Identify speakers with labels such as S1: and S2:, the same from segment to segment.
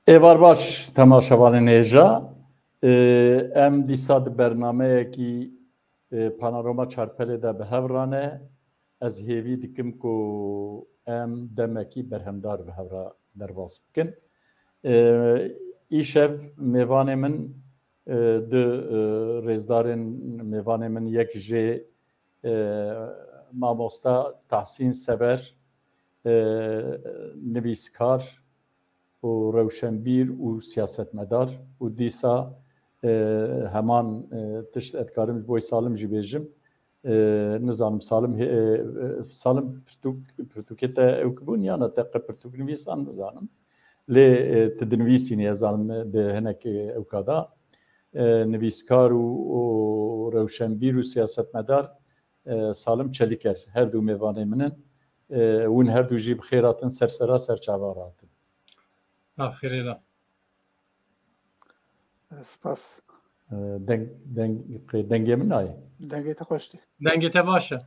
S1: ایوار باش تماشاوان نیجا ام دیساد برنامه کی پانوراما چارپله ده به هورانه از هیوی دکم کو ام دمکی برهمدار به هورا درواز بکن ایشف میوان من de رزدارن میوان من یک جه ماموستا تحسین سبر نویسکار و روشنبیر و سیاستمدار و دیسا همان تشت ادکارم بوی سالم جی بیجم نظام سالم پرتوکت اوکبون یا نتاق پرتوک نویسان نظام لی تدنویسی نیازم ده هنک اوکادا نویسکار و روشنبیر و سیاستمدار سالم چلیکر هر دو میوانه منن ون هر دو جیب خیراتن سرسرا سرچاواراتن
S2: آخری دا
S3: سپاس
S1: دنگی من نای
S3: دنگی تا خوشتی
S2: دنگی تا باشه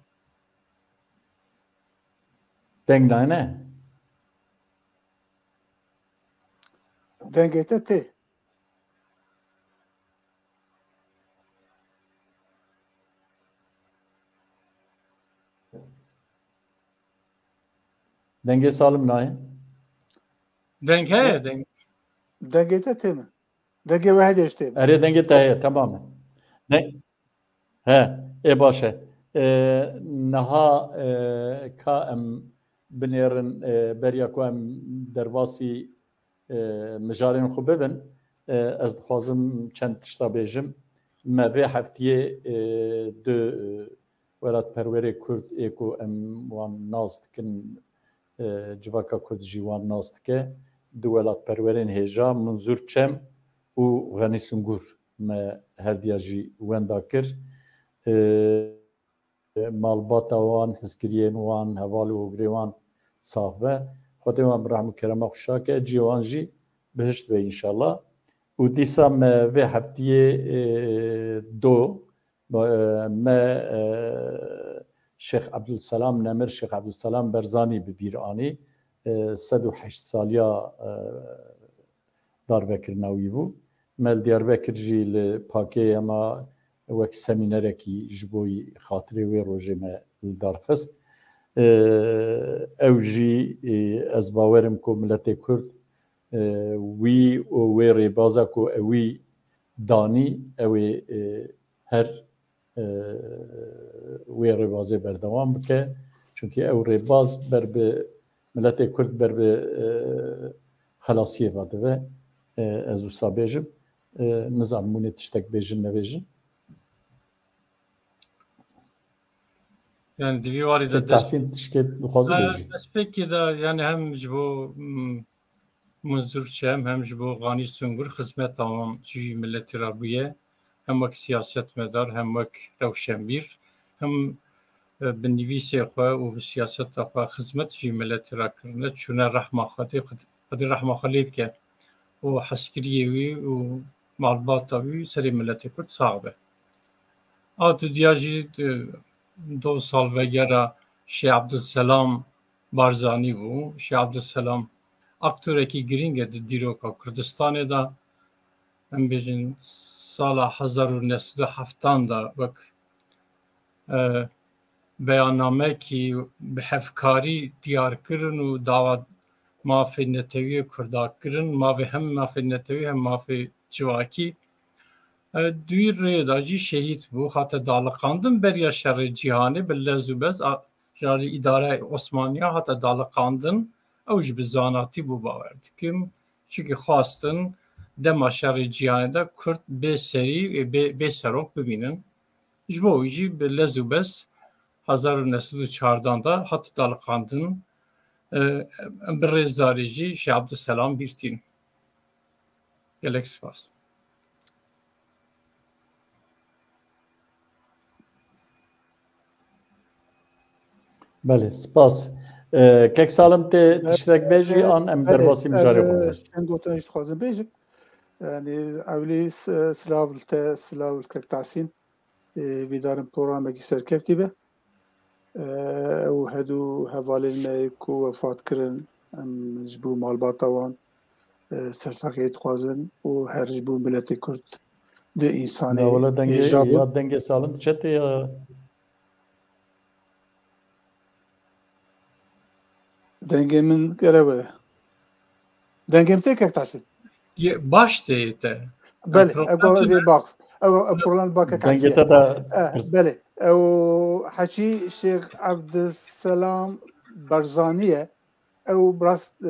S1: دنگ نای نه
S3: دنگی تا تی
S1: دنگی سالم نای
S2: دنگ هست دنگ
S3: دنگی تا تی من دنگی واحد اشتی
S1: اره دنگی تایه تمامه نه ها ای باشه نها که ام بنیرن بریا که ام درواسی مجارین خوب ببین از خوازم چند تشتا بیجم ما به هفتیه دو ولات پروری کرد ایکو ام وان ناست کن جواکا کرد جوان ناست که دو ولات پرورین هجا منظور چم و غنی سنگور ما هر دیاجی وندا کر مالبات وان حسکرین وان حوال و گریوان صاحبه خاطر ما برحم کرم خوشا که جوان جی بهشت به انشالله و دیسا ما به هفتیه دو ما شیخ عبدالسلام نمر شیخ عبدالسلام برزانی ببیرانی 108 سالیا دار بکر ناوی بو مال دیار بکر جی لپاکی اما وک سمینره کی جبوی خاطری وی روژه ما دار خست او جی از باورم کو ملت کرد وی ریبازا کو اوی دانی اوی هر وی ریبازه بردوام بکه چونکه او ریباز بر به ملت کرد بر به خلاصیه واده و از او سابیجم نظام مونی تشتک بیجن نبیجن
S2: yani divi da
S1: تحسین تشکیل نخوازه بیجی
S2: peki da yani hem bu muzdurçe hem bu gani sungur hizmet tamam cüy milleti rabiye hem vak siyaset medar hem vak revşenbir hem بنویسی خوا و سیاست خوا خدمت فی ملت را کرده چونه رحمه خواهی خود رحمه خواهی که و حسکریوی و معلوماتوی سری ملت کرد صعبه. آت دیاجی 2 سال وگرا شیخ عبدالسلام بارزانی بو. شیخ عبدالسلام اکتوره کی گرینگه دیروکا کردستانه دا هم بیشین سال 1970 دا وک بیاننامه کی به هفکاری دیار کردن و دعوت mafê netewî Kurda kirin, mavê hem mafê netewî hem mafê civakî. Duî rê da jî şehîd bû, hate daliqandin beriya şerê cîhanê bi lez û bez jarî îdare Osmaniya hate daliqandin, ew ji bi zanatî bû bawer dikim. Çünkü xwastin dema şerê cîhanê de Kurd bê serî bê serok bibînin. Ji bo wî jî bi lez û bez 1914 da hat daliqandin bi rêzdarî jî Şeh Abdüselam bîrtîn. Gelek spas.
S1: بله سپاس کک سالم ته تشتک بیجی آن ام درباسی مجاری خونده
S3: من گوتن ایشت خوازم بیجم yani evli Slavl Tahsin vidarın programeki serkefti be o hedu hevalin ku vefat kirin em jbu malbata wan sersakiyet xwazin û her jbu milletê Kurd di insanê
S1: ولا دنگه
S3: hêja bûn.
S1: یا دنگه سالم چته یا
S3: Dengê min gereve. Dengêm tê kek Tahsin.
S2: Baş te.
S3: Belê ew bak ew program bak
S1: دنگه تا da
S3: belê ew heçî Şeyh Abdüselam Barzaniye ew rast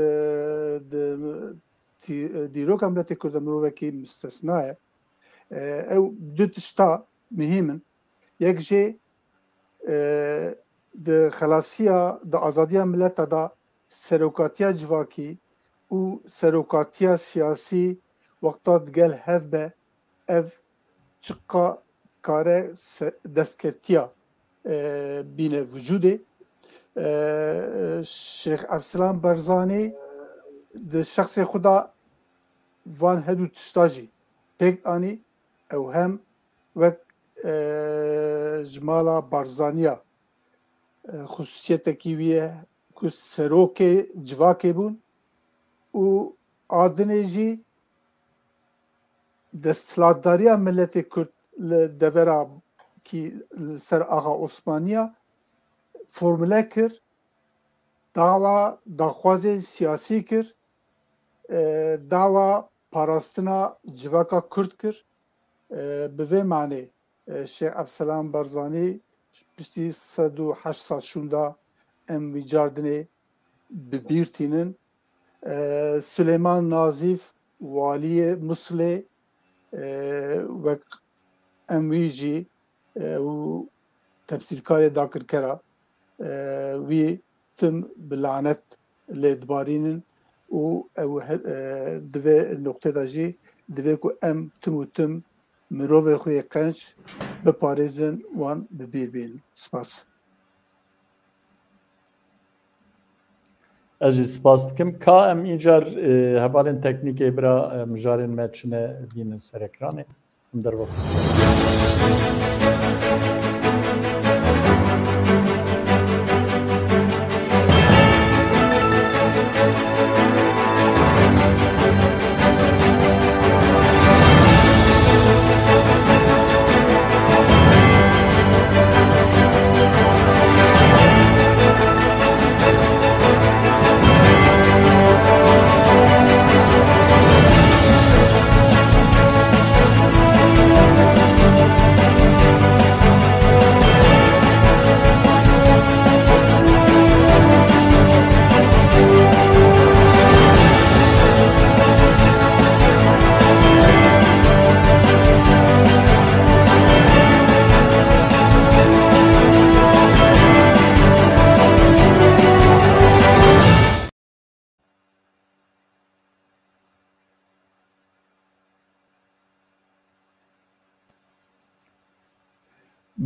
S3: dîroka milletê Kurd mirovekî müstesna ye ew du tişta mühim in yek jê di xelasiya di azadiya milleta da serokatiya civakî û serokatiya siyasî wexta digel hev be ev çiqa kare destkertiya bîne vücudê Şeyh Abdüselam Barzanî di şexsê xwe da van hedû tişta jî pêk anî ew hem wek ji mala Barzaniya xusûsiyetekî wî ye ku serokê civakê bûn û adinê jî desthilatdariya milletê Kurd li devera kî ser Axa Osmaniya formüle kir dawa daxwazên siyasî kir dawa parastina civaka Kurd kir bi vê manê Şeyh Abdüselam Barzanî piştî 108 sal şûnda em wî cardinê bibîrtînin Süleyman Nazif waliyê Muslê wek em wî jî û tefsîrkarê dakirkera wî tim bi lanet lê dibarînin û ew divê noqtê de jî divê ku em tim û tim mirovê xwe yê qenc biparêzin wan bi bîr bînin. Spas.
S1: Ez jî spas dikim ka em încar hevalên teknîkê bira mijarên me çine bînin ser ekranê em derbasî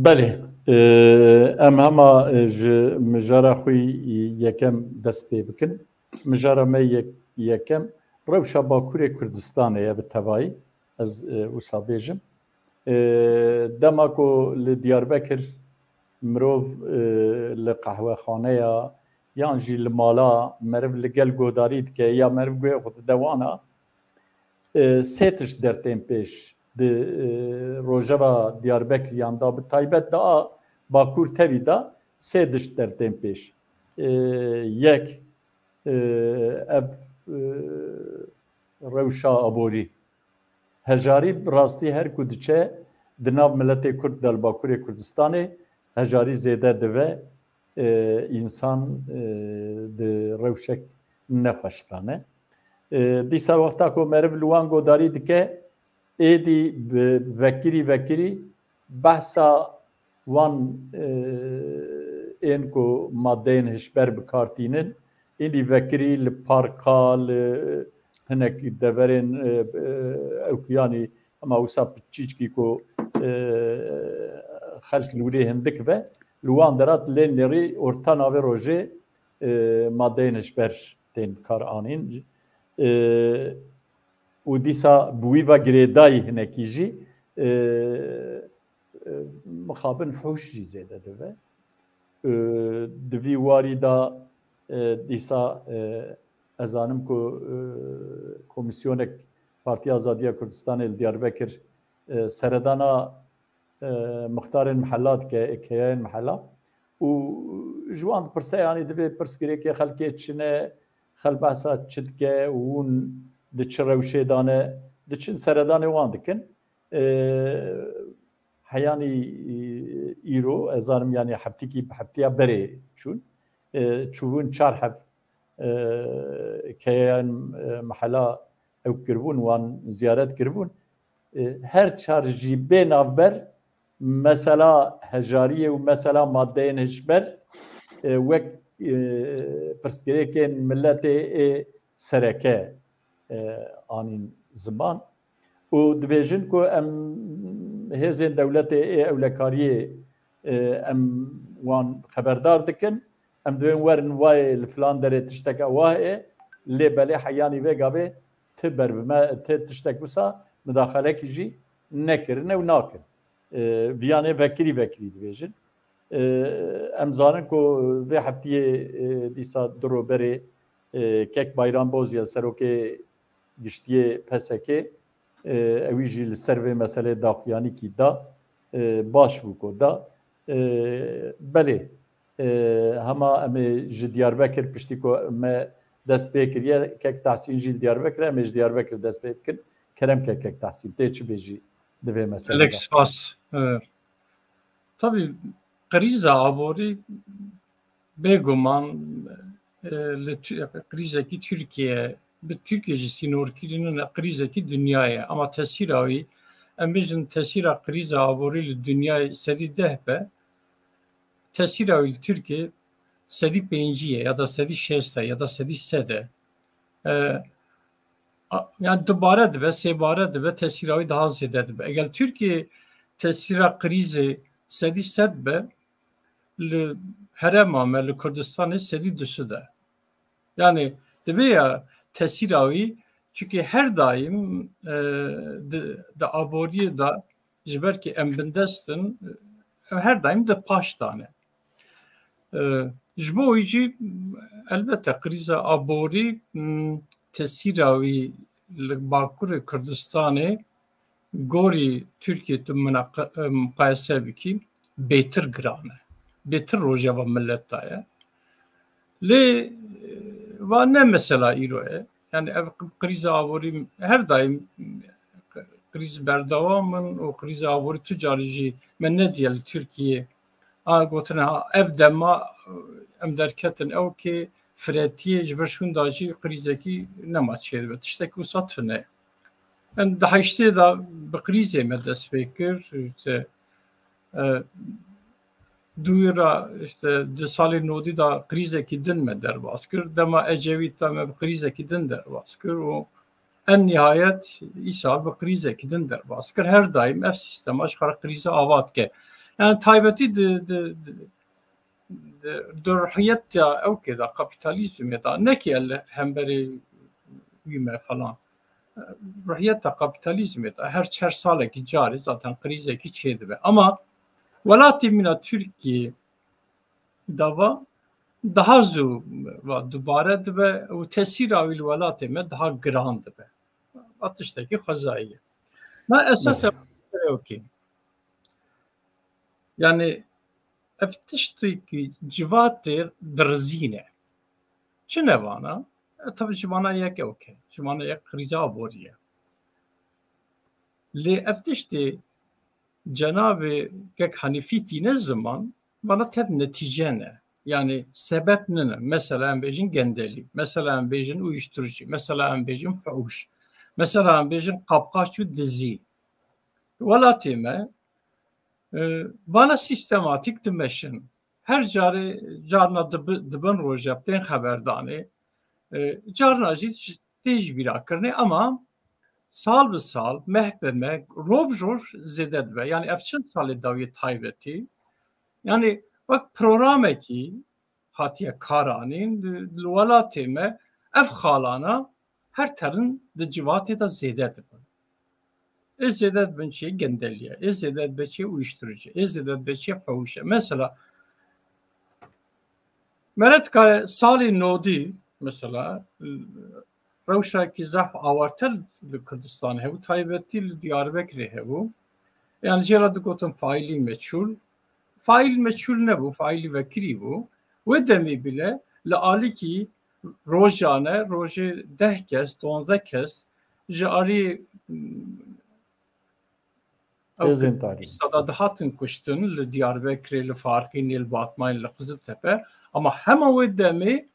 S1: Belê em hema ji mijara xwe yekem dest pê bikin. Mijara me yekem rewşa Bakurê Kurdistanê ye bi tevahî ez wisa bêjim. Dema ku li Diyarbekir mirov li qehwexaneya yan jî li mala meriv li gel godarî dike ya meriv guya xwe dide wana sê tişt dertên pêş di rojeva Diyarbekiriyan da bi taybet da Bakur tevî da sê tişt dertên pêş. Yek ev rewşa aborî hejarî rastî her ku diçe di nav miletê Kurd Derbakurê Kurdistanê hejarî zêde dibe însan di rewşek nexweştane. Dîsa wexta ku meriv li wan godarî dike êdî bi vekirî behsa wan ên ku maddeyên hişber bikartînin êdî vekirî li parka li hinekî deverên ewkiyanî ema wisa piçîçkî ku xelk li wîrê hindik ve li wan derat lê nêrî orta navê rojê maddeyên hişber tên kar anîn û dîsa bi wî ve girêdayî hinekî jî mixabin fuş jî zêde dibe. Di vî warî da dîsa ez zanim ku komisyonek Partiya Azadiya Kurdistanê li Diyarbekir seredana mixtarên mihela dike ekeyayên mihela û ji wan dipirse yanî divê pirsgirêkê xelkê çine xel behsa çi dike û hûn di çi rewşê dane diçin seredanê wan dikin. Heyanî îro ez zanim yanî heftikî bi heftiya berê çûn çûbûn çar hev keyayên mihela ew kiribûn wan ziyaret kiribûn her çar jî bê navber mesela hejariyê û mesela maddeyên hişber wek pirsgirêkên milletê ê sereke anîn ziman û dibêjin ku em hêzên dewletê ê ewlekariyê em wan xeberdar dikin em dibên werin wayê li filan derê tişteke wa heye lê belê heyanî vê gavê ti berbime tê tiştek wisa midaxelekî jî nekirine û nakin. Viyanê vekirî dibêjin. Em zanin ku vê heftiyê dîsa diroberê Kek Bayramboz ya serokê giştiyê PSK ew jî li ser vê meselê daxuyanîkî da baş bû ku da belê hema em ê ji Diyarbekir piştî ku me dest pê kiriye Kek Tehsîn jî li Diyarbekir em ê ji Diyarbekir dest pê bikin kerem Kek Tehsîn tê çi bêjî divê meselê.
S2: Alex Spas. Tabii kriza aborî bêguman krizekî Türkiye bi Türkiye jî sînorkirînin krizekî dünyayê ama tesîra wî em bêjin tesîra kriza aborî li dünyayê sedî deh be tesîra wî li Türkiye sedî pêncî ye ya da sedî şêst ya da sedî sed e yani dubare dibe sêbare dibe tesîra wî daha zêde dibe. Eger Türkiye tesîra krizê sedî sed be li herema me li Kurdistanê sedî dusu de. Yani dibe ya tesîra wî çünkü her daim di aboriyê da ji ber ku em bindestin her daim di paş dane. Ji bo wî jî elbette kriza aborî tesîra wî li Bakurê Kurdistanê gorî Türkiye tu muqayese bikî bêtir giran e. Bêtir rojeva millet da ye. Lê ve ne mesela îro ye. Yani ev kriza aborî her daim kriz berdewamın û kriza aborî tu carî jî me ne diye li Türkiye gotin ev dema em derketin ew kê firetiyê ji vir şûnda jî krizekî nema çêdibe tiştek wisa tune. Em di heştê da bi krizê me dest pê kir duyra işte di salê nodî da krizekî din me derbas kir dema Ecevît da me bi krizekî din derbas kir û en nihayet îsal bi krizekî din derbas kir her daim ev sistema ji xwe krîza ava dike. Yani taybetî di ruhiyet ya ew kê da kapîtalîzmê da nekî hemberî wî me falan ruhiyet da kapîtalîzmê da her çer salekî carî zaten krizekî çê dibe ama welatê mîna Türkiye dava daha zû dubare dibe û tesîra wî li welatê me daha giran dibe. Tiştekî xwezayî ye. Me esas okê. Yani ev tiştekî civatê dirizîne. Çi nevana? Tabii cimana yek okey. Cimana yek kriza aboriye. Li ev tiştî Cenab-ı Gek Hanifi ne zaman bana tev netice ne? Yani sebep ne? Mesela en bejin gendeli, mesela en bejin uyuşturucu, mesela en bejin fuhuş, mesela en bejin kapkaççı dizi. Velatime bana sistematik dimeşin. Her carna dibin rojeften haberdane. Carna jî têj bîra kirine ama sal bi sal, meh bi meh, rov roj zêde dibe. Yani ev çend salê dawiyê taybetî. Yani bak programekî hatiye karanîn li welatê me ev xalana her terin di civatê de zêde dibin. Ez zêde dibin çiyê gendeliye, ez zêde dibe çiyê uyuşturucu, ez zêde dibe çiyê fewşe. Mesela meret ka salê nodî mesela rewşekî zef awartir li Kurdistanê hebû taybetî li Diyarbekirê hebû. Yani jêra digotin faîlî meçhûl. Faîl meçhûl nebû, faîlî vekirî bû. Wê demê bile li alîkî rojane, rojê 10 kes, 12 kes ji alî
S1: Êzên tarî.
S2: sada dihatin kuştin li Diyarbekirê, li Farqînê, li Batmayê, li Qiziltepe. Ama hema wê demê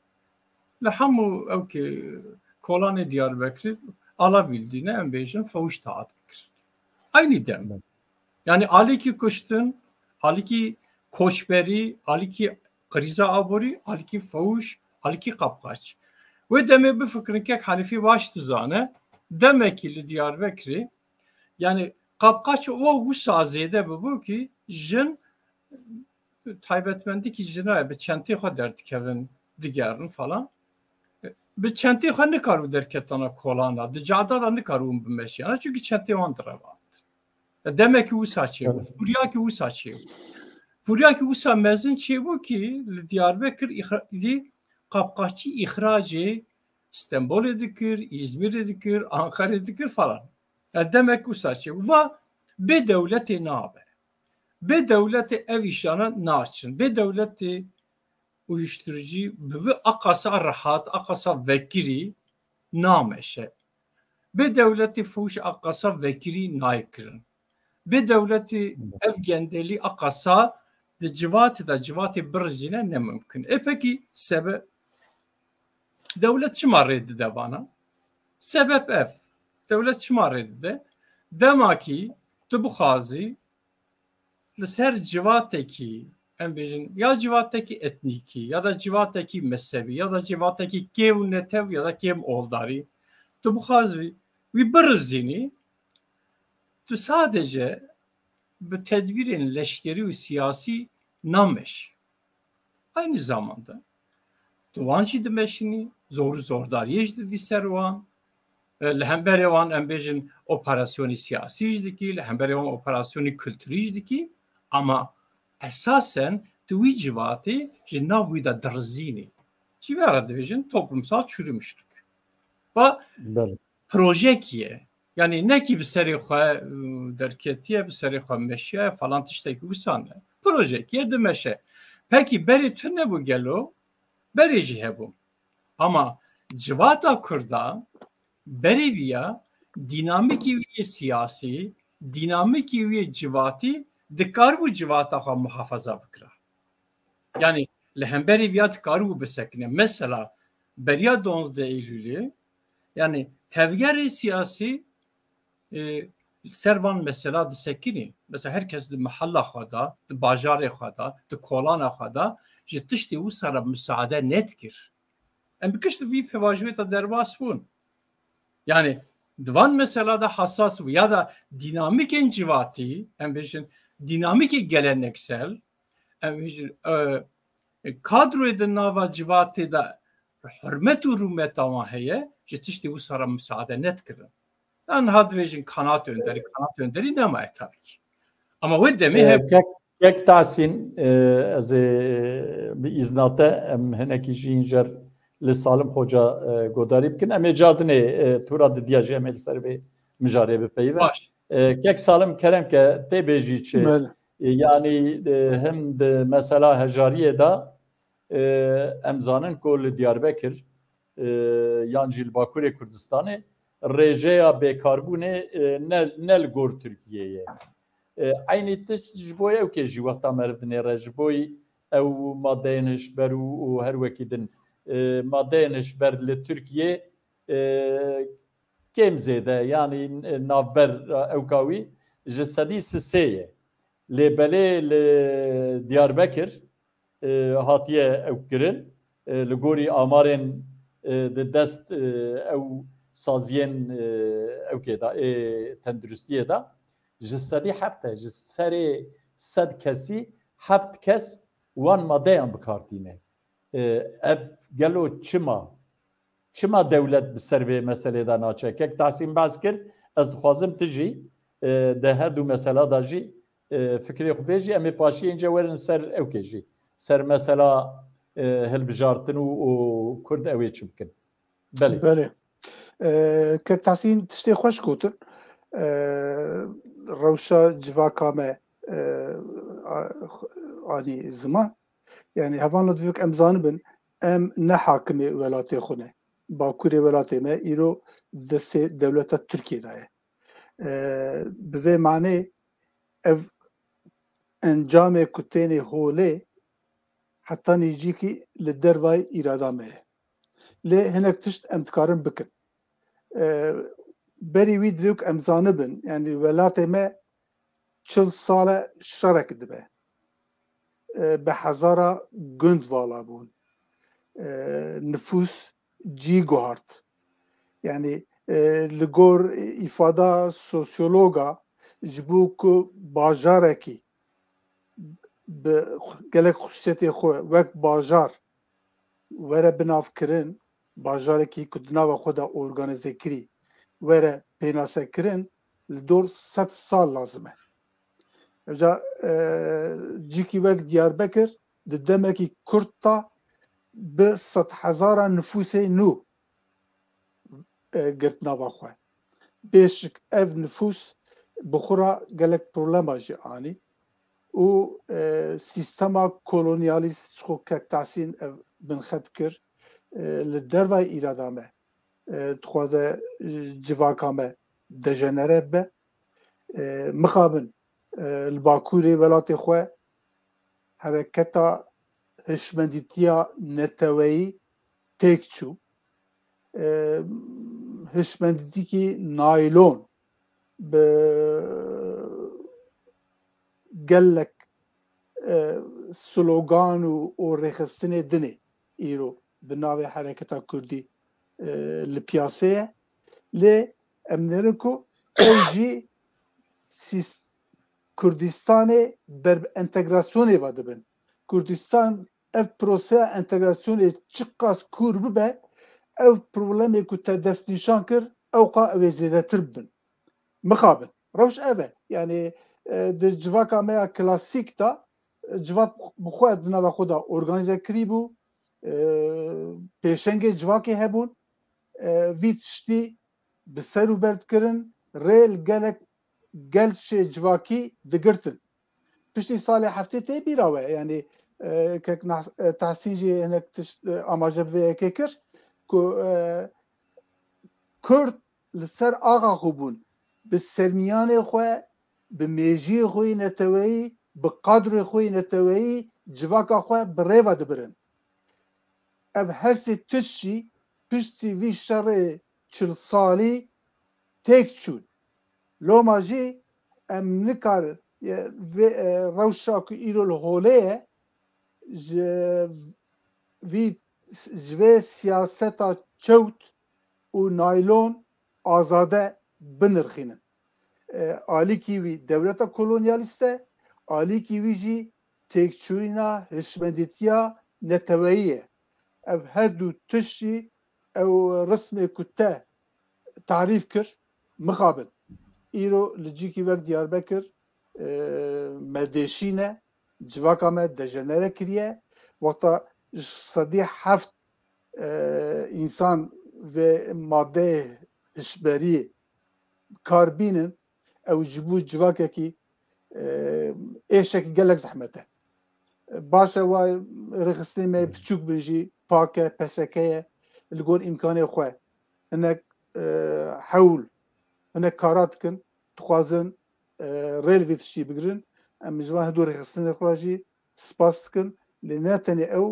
S2: li hemû evkê kolanê Diyarbekirê alabildiğine em bêjin fewiş taat kir. Aynı dem. Yani alîkî kuştin, alîkî koçberî, alîkî kriza aborî, alîkî fewiş, alîkî kapkaç. Wê demê bifikirin kek Hanîfî baş dizane demekî li Diyarbekirê yani kapkaç o wisa zêde bibû ki jin taybetmendî ki jina bi çentê xwe derdikevin digerin falan. Bi çentê xwe nikarû derketana kolana, di cada da nikarûn bimeşiyana çünkü çentê wan direva. Demek ki wisa çêbû, furyakî wisa çêbû. Furyakî wisa mezin çêbû ki li Diyarbekir dî kapkaçî îxracê Stenbolê dikir, İzmirê dikir, Ankara'yê dikir falan. Yani demek ki wisa çêbû. Va bê dewletê nabe. Bê dewletê ev îşana naçin. Bê dewletê uyuşturucu bi akasa rahat, akasa vekirî nameşe. Bê dewletê fuş akasa vekirî naykirin. Bê dewletê ev gendelî akasa di civatê de civatê birizîne ne mümkün. Pekî sebep dewlet çima rê dide bana? Sebep ev. Dewlet çima rê dide? Dema ki tu bixwazî li ser civatekî em bêjin ya civatekî etnîkî ya da civatekî mezhebî ya da civatekî kêv netev ya da kêm oldarî tu bixwazî wî birizînî tu sadece bu tedbirin leşkeri ve siyasi nameş. Aynı zamanda duvancı dimeşini zor yejdi di servan lehembere wan embejin operasyonu siyasi jidiki lehembere wan operasyonu kültürî jidiki ama esasen tu wî civatê ji nav wî de dirizînî. Ji vê re dibêjin toplumsal çürümüşlük. Ve projekiye yani ne ki bir serî xwe derketiye bir serî xwe meşiye falan tiştekî wisa ne. Projekiye dimeşe. Peki berî tu nebû gelo berî jî hebû. Ama civata Kurda berî vîya dinamikî wî siyasî, dinamikî wî civatî dikar bû civata xwe muhafaza bikira. Yani li hemberî vîya dikarî bisekine. Mesela beriya 12 Eylül'ü yani tevgerê siyasî servan mesela disekînî. Mesela herkes di mihalla xwe da, di bajarê xwe da, di kolana xwe da ji tiştî wisa re müsaade nedikir. Em bikişt vî fevajiyê te derbas bûn. Yani divan mesela da hassas bû ya da dinamikên civatî em bêjin dinamikê geleneksel em bêjin kadroyê di nava civatê de hürmet û rûmeta wan heye ji tiştî wisa re müsaade nedkirin. Yani hadvejin kanat önderi nemaye tabii ki. Ama wê demê hep
S1: kek tahsîn ez bi îznate em hinekî jî injer li Salim Hoca godarî bikin em ê cadinê tura didiya jî em ê li ser vê mijarê bipeyve. Kek Salim Keremke tê bêjî çi yani hem de mesela hejariyê da em zanin ku li Diyarbekir yan jî li Bakurê Kurdistanê rêjeya bêkarbûnê ne li gor Tirkiyeyê. Aynî tişt ji bo ew kê jî wexta merivinê ji bo ew madeyên hişber û her wekî din madeyên hişber li Tirkiyê kêm zêde yanî navber ewka wî ji sedî sisê lêbelê li Diyarbekir hatiye ew kirin li gorî amarên di dest ew saziyên ewkê da tenduristiyê da ji sedî hefte ji serê sed kesî heft kes wan madeyan bikartîne. Ev gelo çima dewlet bi ser vê meselê da naçe kek Tahsîn behs kir ez dixwazim tu jî de her du mesela da jî fikrê xwe bêjî em ê paşiyên ce werin ser ewkê jî ser mesela hilbijartin û Kurd ew ê çi bikin.
S3: Belê kek Tahsîn tiştê xweş gotin rewşa civaka me anî ziman yani hevan li divik em zanibin em ne hakimê welatê xwe ne Bakurê welatê me îro destê dewleta Tirkiye da ye bi vê manê ev encamê ku tenê holê heta nêzîkî li dervayê îrada me ye lê hinek tişt em dikarin bikin berî wî divêk em zanibin yani welatê me 40 sale şerek dibe bi hezara gund vala bûn nüfus cî guhart yani li gor îfada sosyologa ji bo ku bajarekî bi gelek xusiyetê xwe wek bajar were binavkirin bajarekî ku di nava xwe de organize kirî were pênasekirin li dor 100 sal lazim e evca cîkî wek Diyarbekir di demekî Kurd da bi 100,000 nüfusê nû girt nava xwe bêşik ev nüfus bi xwe re gelek problema jî anî û sîstema kolonyalîst ji xwe kek Tahsîn ev binxet kir li dervayê îrada me dixwaze civaka me dejenere be mixabin li Bakurê welatê xwe hereketa hişmendîtiya neteweyî têk çû hişmendîtîkî naylon bi gelek slogan û rêxistinê dinê îro bi navê hereketa Kurdî li piyasê ye lê em nerin ku ew jî Kurdistanê ber entegrasyonê ve dibin Kurdistan ev proseya entegrasyonê çi qas kûr bibe ev problemê ku te destnîşan kir ew qa ew ê zêdetir bibin mixabin rewş ev e yani di civaka me ya klasîk da civat bi xwe di nava xwe da organize kirî bû pêşengê civakê hebûn vî tiştî bi ser û ber dikirin rê gelek gel şê civakî digirtin piştî salê heftê tê bîra we yani kek Tahsîn jî hinek tişt amaje bi vê yekê kir ku Kurd li ser axa xwe bûn bi sermiyanê xwe bi mêjiyê xwe neteweyî bi qadrê xwe neteweyî civaka xwe bi rêve dibirin ev her sê tişt jî piştî vî şerê 40 salî têk çûn loma jî em nikarin rewşa ku îro li holê ye ji vê siyaseta çewt û naylon azade binirxînin alîkî wî dewleta kolonyalîst e alîkî wî jî têkçûna hişmendîtiya neteweyî ye ev her du tişt jî ew rismê ku te tarîf kir mixabin îro li cîkî wek Diyarbekir me dêşîne civaka me dejenere kiriye wexta sedî heft însan vê madeyê hişberiyê kar bînin ew ji bo civakekî êşekî gelek zehmet e باشە وای ڕخستنی مێ بچووک بژی پاکە پەسەکەیە لەگۆر ئیمکانی خوێ هەنێک حەول هەنێک کارات بکن دخوازن ڕێلوی تشتی بگرن ئەم میژوان هەدوو ڕخستنی خوژی سپاس بکن لێ نەتەنێ ئەو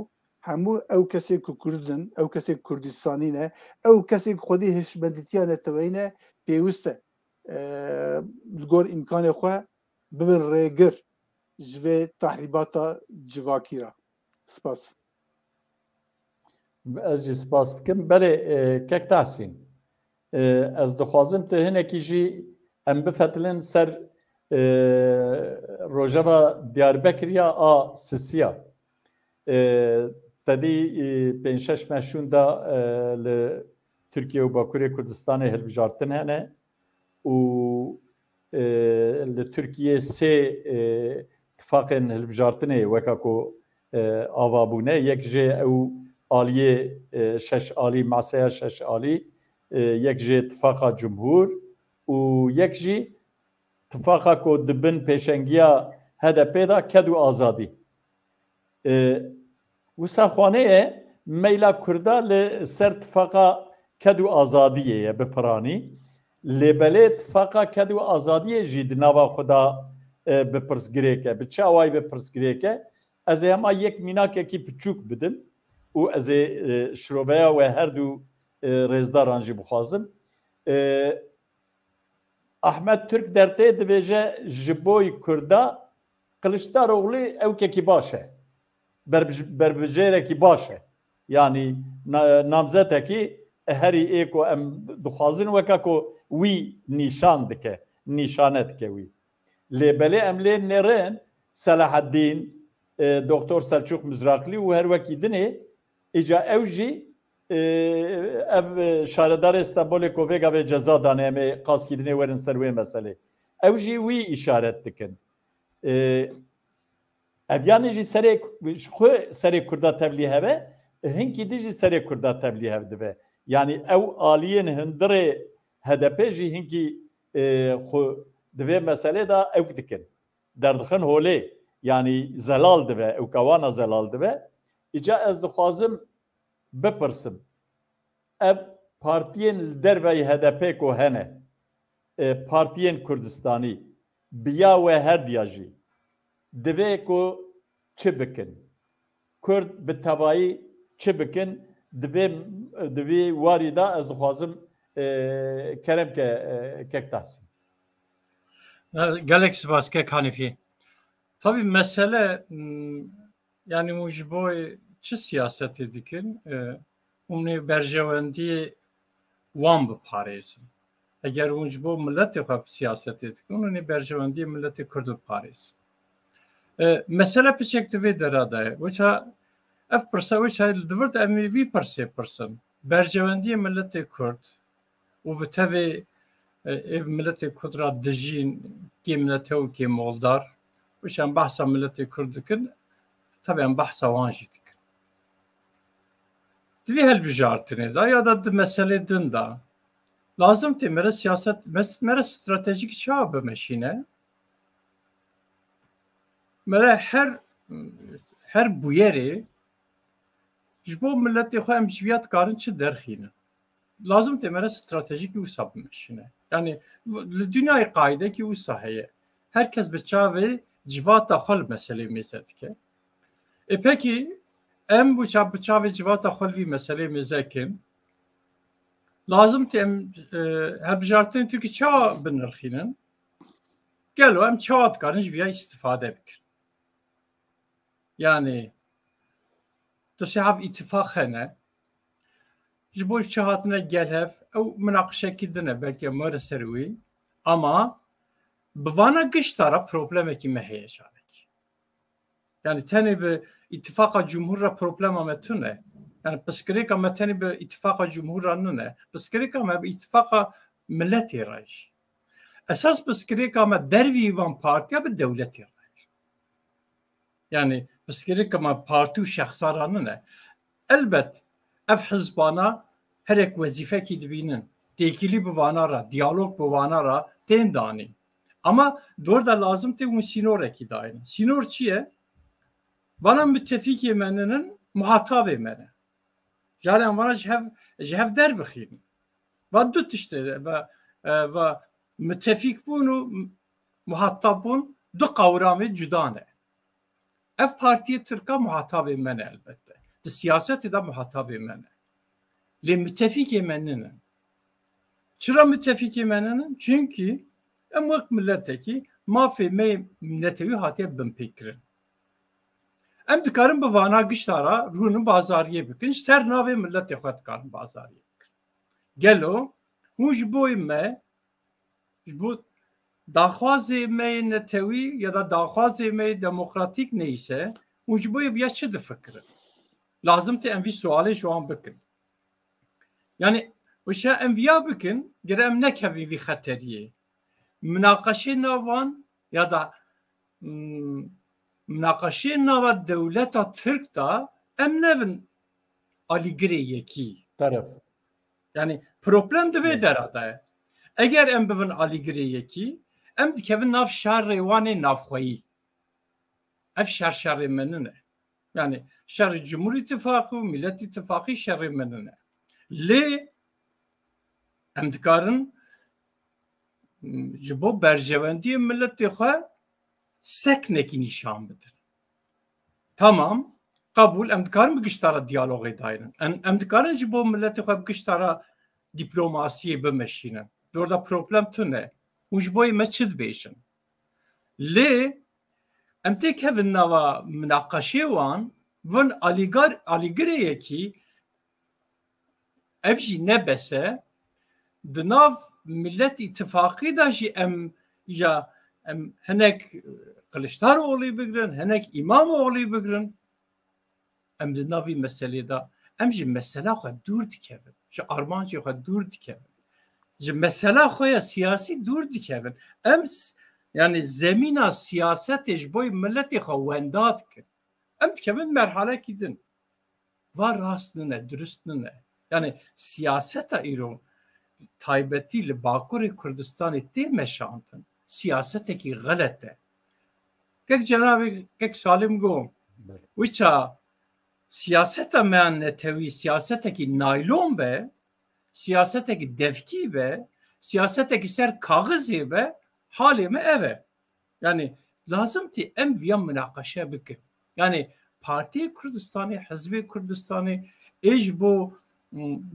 S3: هەموو ئەو کەسێک و کوردن ئەو کەسێک کوردستانینە ئەو کەسێک خودی هشبەندیتیانەتەوەینە پێویستە گۆر ئیمکانی خۆ ببن ڕێگر ji vê tehrîbata civakî re. Spas.
S1: Ez jî spas dikim. Belê kek Tehsîn. Ez dixwazim tu hinekî jî em bifetilin ser rojeva Diyarbekirya a Sisiya. Tedî 5-6 meşûn da li Tirkiye û Bakurê Kurdistanê hilbijartin hene û li Tirkiye sê tifaqên hilbijartinê weka ku avabûne yek jê ew aliyê şeş alî maseya şeş alî yek jê tifaqa cumhur û yek jî tifaqa ku dibin pêşengiya HDP da ked û azadî. Wisa xwaneyê meyla Kurda li ser tifaqa ked û azadiyê ye bipiranî. Lêbelê tifaqa ked û azadiyê jî di nava xwe da bi pirsgirêke, bi çi awayî bi pirsgirêke, ez ê hema yek mînakekî piçûk bidim û ez ê şiroveya we her du rêzdaran jî bixwazim. Ahmed Türk dertê dibêje ji boî Kurda Kılıçdaroğlu ewkekî baş e. Berbijêrekî baş e. Yani namzetekî herî ê ku em dixwazin weka ku wî nîşan dike, nîşane dike wî. Lêbelê em lê nêrên Selaheddîn, Doktor Selçuk Mizrakli û her wekî dinê îca ew jî ev şaredarê Stenbolê ku vêga vê ceza dane em ê qaskî dinê werin ser wê meselê. Ew jî wî îşaret dikin. Evyanê jî serê xwe serê Kurda tevlî hebe, hinkî dî jî serê Kurda tevlî hev dibe. Yani ew aliyên hindirê HDP jî hinkî xwe divê meselê da ew dikin. Derdixin holê, yani zelal dibe, ew kawana zelal dibe. İca ez dixwazim bipirsim. Ev partiyên li derveyê HDP ku hene, partiyên Kurdistanî, biya we her diya jî divê ku çi bikin? Kurd bi tevayî çi bikin? Divê warî da ez dixwazim keremke kek Tehsîn.
S2: Gelek spas kek Hanifî. Tabii mesele yani ji bo çi siyasetê dikin hûn berjewendiyê wan biparêzin. Eger hûn ji bo milletê xwe siyasetê dikin hûn berjewendiyê milletê Kurd biparêzin. Mesele piçek divê dera de ye. Wisa ev pirsa wisa divir em vî pirsê pirsin. Berjewendiyê milletê Kurd û bi tevê milletê Kurd ra dijîn kê millet hew kê moldar wisa em behsa milletê Kurd dikin tabii em behsa wan jî dikin. Divê hilbijartinê da ya da di meselê din da lazim tê mere siyaset mere stratejîk çawa bimeşîne mere her bûyerê ji bo milletê xwe em ji vîya dikarin çi derxînin. Lazim tê mere stratejîk wisa bimeşîne. Yani li dünyayê qaîdekî wisa heye. Herkes bi çavê civata xwe li meselê mêze dike. Pekî em bi çavê civata xwe li vî meselê mêzekin lazim tê em hilbijartinên Tirkî çawa binirxînin gelo em çawa dikarin ji vîya îstîfade bikin. Yani dosyav ittifaq hene ji bo çi hatine gelhev ew minaqişekî dine belkî mere ser wî ama bi vana giştara problemekî me heye şarekî. Yani tenê bi ittifaqa cumhurra problema me tune. Yani piskirêka me tenê bi ittifaqa cumhurra nine. Piskirêka me bi ittifaqa milletê re jî. Esas piskirêka me dervî van partiya bi dewletê re. Yani piskirêka me partî û şexsara nine. Elbet ev hizbana herek wezîfekî dibînin. Têkilî bi vana re, diyalog bi vana re tên danî. Ama doğru da lazım te un sinorekî dayînin. Sinor çi ye? Bana müttefik yemeninin muhatap emene. Jalen bana cehev der bixini. Ve dut işte ve müttefik bunu muhatap bun du kavramı cüdane. Ev partiye Türk'a muhatap emene elbette. De siyaseti de muhatap emene. Le müttefik yemeninin. Çıra müttefik yemeninin çünkü emvak milletteki mafi milletevi hatiye bin pikrin. Em dikarin bi vana giştara ruhunu bazariye bikin. Ser navê milletê xwe dikarin bazariye bikin. Gelo hûn ji bo me ji bo daxwazê me netewî ya da daxwazê me demokratîk neyse hûn ji bo ya çi difikirin? Lazım te em vî sualê ji wan bikin. Yani wişe em viya bikin gere em nekevî vî xeteriyê. Münaqeşê navan ya da münaqeşê nava devleta Türk da em nevin alîgirê yekî.
S1: Taraf.
S2: Yani problem di vê dera de. Eger em bivin alîgirê yekî, em dikevin nav şerrê wanê navxweyî. Ev şerrê min ne. Yani şerrê Cumhur İttifakı, Millet İttifakı şerrê min ne. Lê em dikarin ji bo berjewendiyê milletê xwe seknekî nîşan bidin. Tamam, kabul, em dikarin bi giştara diyalogê dayrin. Em dikarin ji bo milletê xwe bi giştara diplomasiyê bimeşînin. Dorda problem tune. Hûn ji bo me çi dibêjin? Lê em tê kevin nava münaqeşê wan vin alîgirê yekî ev jî nebese di nav Millet İttifakı da jî em hinek Kılıçdaroğlu'yu bigirin, hinek İmamoğlu'yu bigirin. Em di navî meselê da em ji mesela xwe dûr dikevin. Ji armancê xwe dûr dikevin. Ji mesela xwe ya siyasî dûr dikevin. Em yani zemîna siyasetê ji bo milletê xwe wenda dikin. Em dikevin merhalekî din. Va rast nine, durust nine. Yani siyaseta îro taybetî li Bakurê Kurdistanê tê meşantin. Siyasetekî xelet e. Kek cenabê kek salim got. Wîça siyaseta me netewî siyasetekî naylon be, siyasetekî devkî be, siyasetekî ser kaxizê be, halê me ev e. Yani lazım tê em viya münaqeşe bikin. Yani Partiyê Kurdistanê, Hizbê Kurdistanê ê ji bo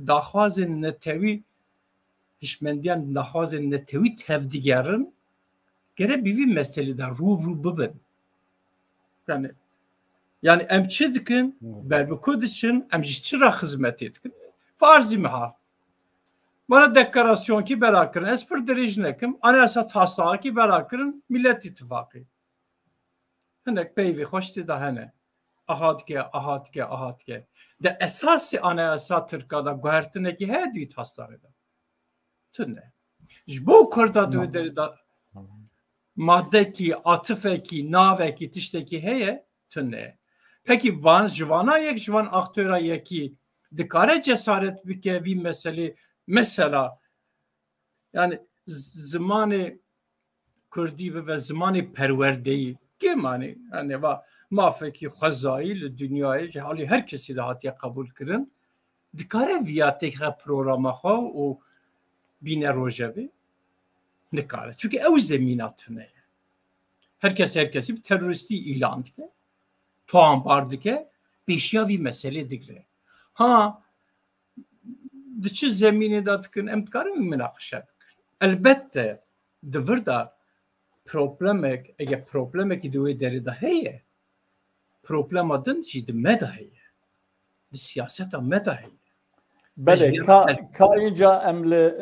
S2: daxwazên netewî hişmendiyan daxwazên netewî tevdigerin gere bi vî meselê de rû bibin. Yani em çi dikin? Berbikû diçin, em ji çi re xizmetê dikin? Farzî mihal. Bana deklarasyonki bela kirin. Ez pir dirêj nekim. Anayasa taslakî bela kirin Millet İttifakı. Hinek peyvê xweş tê de hene. Ahatike. De esasî anayasa Tirka da guhertinekî heye dûyî taslakê de. Tune. Ji bo Kurda dû derê da maddekî, atifekî, navekî, tiştekî heye tune. Peki ji vana yek ji van aktöra yekî dikare cesaret bike vî meselê mesela yani zimanê Kurdî ve zimanê perwerdeyî gemani yani va mafekî xwezayî li dünyayê ji halî her kesî de hatiye qebûl kirin dikare vîya têxe programa xwe û bîne rojevê nikare. Çünkü ew zemîna tune ye. Herkesî bir teröristî îlan dike. Toanbar dike. Pêşiya vî meselê digre. Ha di çi zemînê de dikin em dikarin wî münaqeşe bikin. Elbette di vir da problemek eger problemekî di wê derê de heye problema din jî di me de heye. Di siyaseta me de heye.
S1: Belê ka înca em li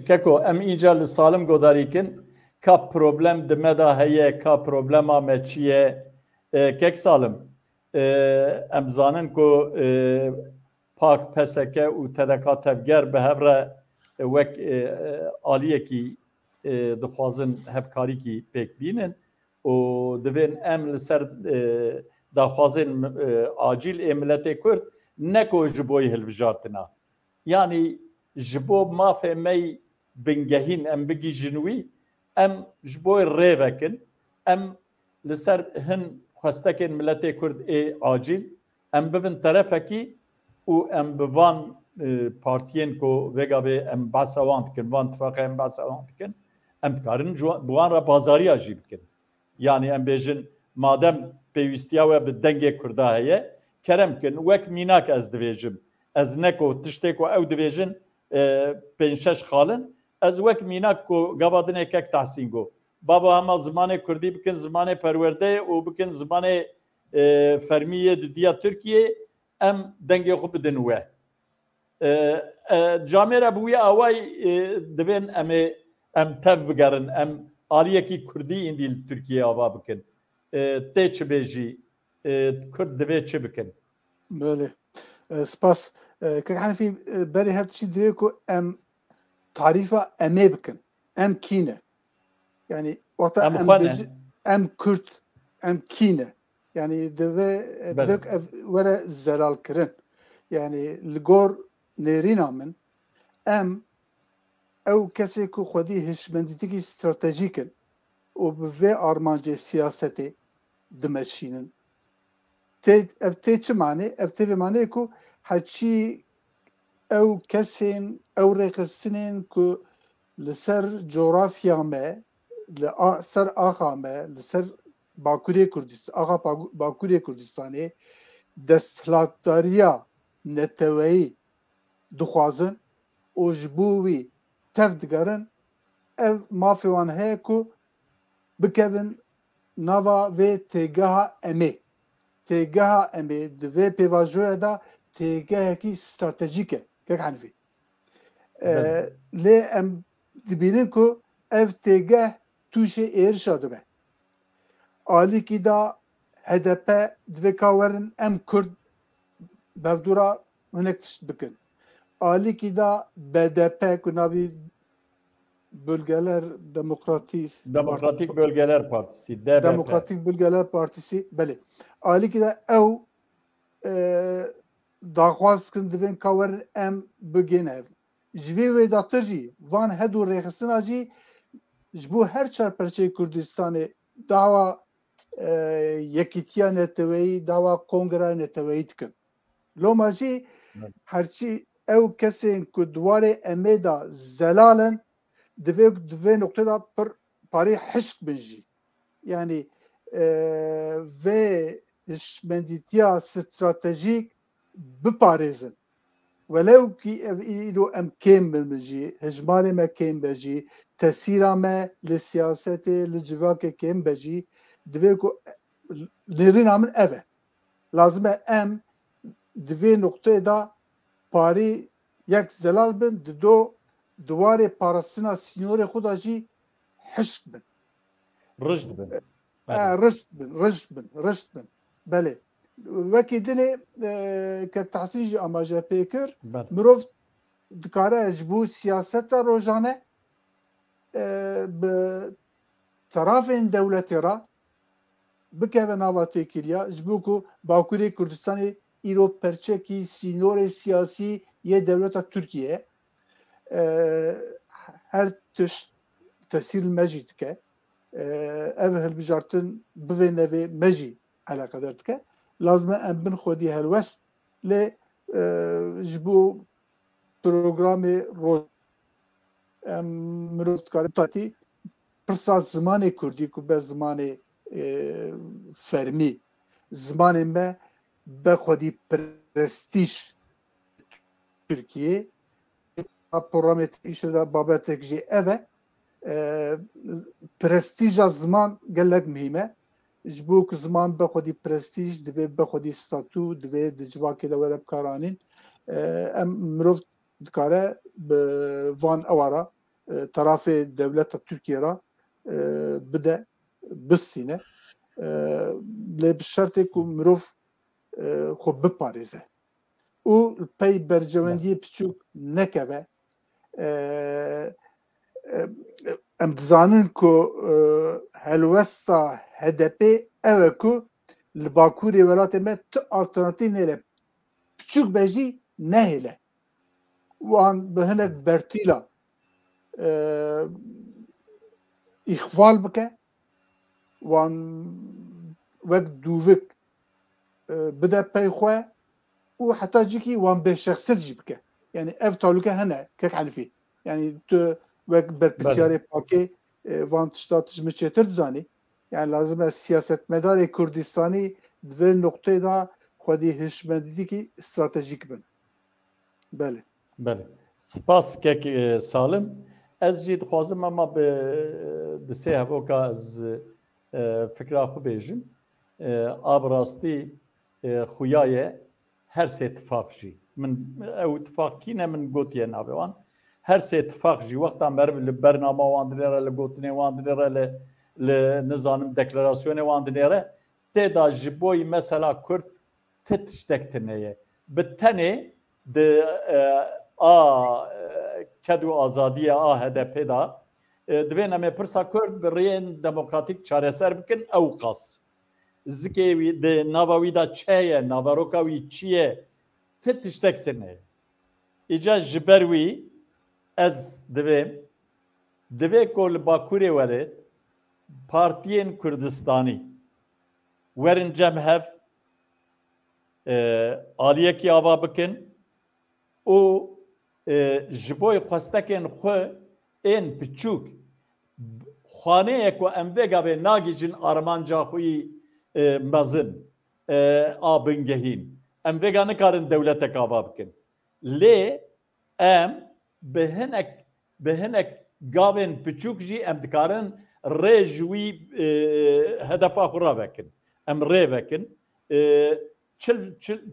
S1: keko em înca li salim godarîkin ka problem di me de heye ka problema me çi ye kek salim em zanin ku Pak PSK û TDK tevger bi hev re wek aliyekî dixwazin hevkarîkî pêk bînin û divên em li ser daxwazên acîl ê milletê Kurd neko ji bo hilbijartina. Yani ji bo mafê me bingehîn em bigîjin wî em ji bo rê vekin em li ser hin xwestekên miletê Kurd ê acîl em bibin terefekî û em bi van partiyên ku vêgavê em behsa wan dikin, van tifaqê em behsa wan dikin, em dikarin bi wan re bazariya jî bikin. Yani em bêjin madem pêwîstiya we bi dengê Kurda heye, kerem kin wek mînak ez dibêjim. Ez neko tiştê ku ew dibêjin pênc-şeş xalin, ez wek mînak ku gava dinêkek tehsîn got. Baba hema zimanê Kurdî bikin zimanê perwerdeyê û bikin zimanê fermiyê di diya Tirkiyê, em dengê xwe bidin we. Camê re bi wî awayî divên em tev bigerin, em aliyekî Kurdî îndî li Tirkiyeyê ava bikin. Tê çi bêjî, Kurd divê çi bikin?
S3: بله سپاس که حنفی بری هر چی دیگه کو ام تعریفا امه بکن ام کینه yani وقتا ام Kürt ام کینه yani deve were zelal kirin yani ligor nerina min em ew kesê ku xwedî hişmendîtikî stratejîkin û bi vê armancê siyasetê dimeşînin ev tê çi manê? Ev tê vê manê ku heçî ew kesên ew rêxistinên ku li ser coğrafya me li ser axa me li ser Bakurê Kurdistan axa Bakurê Kurdistanê desthilatdariya neteweyî dixwazin û ji bo wî tev digerin ev mafê wan heye ku bikevin nava vê têgeha emê têgeha emê di vê pêvajoya da têgehekî stratejîk e gek henvî lê em dibînin ku ev têgeh tûşê êrişa dibe alîkî da HDP divê ka werin em Kurd bevdûra hinek tişt bikin alîkî da BDP ku navî Bölgeler
S1: Demokratik Bölgeler Partisi DBP.
S3: Demokratik Bölgeler Partisi belê alîkî de ew daxwaz kin divên ka werin em bigên ev ji vê wê da tir jî van hed û rêxistina jî ji bo her çar perçeyê Kurdistanê dawa yekîtiya neteweyî dawa kongreya neteweyî dikin loma jî herçî ew kesên ku diwarê emê da zelalin divê noktê da pir parê hişk bin jî yani vê hişmendîtiya stratejîk biparêzin welew kî ev îro em kêm bin jî hejmarê me kêm be jî tesîra me li siyasetê li civakê kêm be jî divê ku nêrîna min ev e lazim e em divê noktê da parî yek zelal bin di do diwarê parastina sînorê xwe da jî hişk bin
S1: Rişt bin
S3: rişt bin belê wekî dinê ke tehsîn jî amaje pê kir mirov dikare ji bo siyaseta rojane bi tarafên dewletê ra bikeve nava têkiliya ji bo ku Bakurê Kurdistanê îro perçekî sînorê siyasî yê dewleta Tirkiye her tişt tesîr me jî dike ev hilbijartin bivê nevê me jî alaqedar dike lazim e em bin xwedî helwest lê ji bo programê roj em mirov dikare tatî pirsa zimanê Kurdî ku be zimanê fermî zimanê me be xwedî prestîj Tirkiye programê îşe da babetek jî ev e prestîja ziman gelek mihîm e ji bo ku ziman be xwedî prestîj divê be xwedî statû divê di civakê de were bikaranîn em mirov dikare bi van ewa ra tarafê dewleta Tirkiye ra bide bistîne lê bi şertê ku mirov xwe biparêze û pey bercewendiyê piçûk nekeve em dizanin ku helwesta HDP ew e ku li Bakurê welatê me ti alternatîv nêle piçûk be jî nehêle wan bi hinek bertîla îxval bike wan وەک دووڤک بدە پەی خوێ و حتا جیکی وان بێ شەخصیت جی بکە یعنی ئەv تالوکە هەنە کەک حەنفی یعنی tu وەک بەرپرسیارê pakê van tişta tij min çêtir dizanî yani lazim e siyasetmedarê Kurdistanî di vê noqteyê da xwedî hişmendîkî stratejîk bin. Belê.
S1: Belê. Spas kek salim. Ez jî dixwazim ama di sê hevoka ez fikra xwe bêjim. Ab rastî xuya ye her sê tifaq jî. Min ew tifaqîne min gotiye navê wan. Her sê tifaq jî wextan meriv li bernama wan dinêre li gotinê wan dinêre li nizanim deklarasyonê wan dinêre têda ji boî mesela Kurd ti tiştek tineye. Bi tenê di a ked û azadiya a HDP da divê em ê pirsa Kurd bi rêyên demokratîk çareser bikin ew qas. Zikê wî di nava wî da çi ye, navaroka wî çi ye ti tiştek tineye. Îca ji ber wî ez divê ku li Bakurê were partiyên Kurdistanî werin cem hev aliyekî ava bikin û ji bo xwestekên xwe ên piçûk xaneyek ku em vêgavê nagîjin armanca xwî mezin a bingehîn em vêga nikarin dewletek ava bikin. Lê em bi hinek gavên piçûk jî em dikarin rê ji wî hedefa xwe ravekin. Em rê vekin.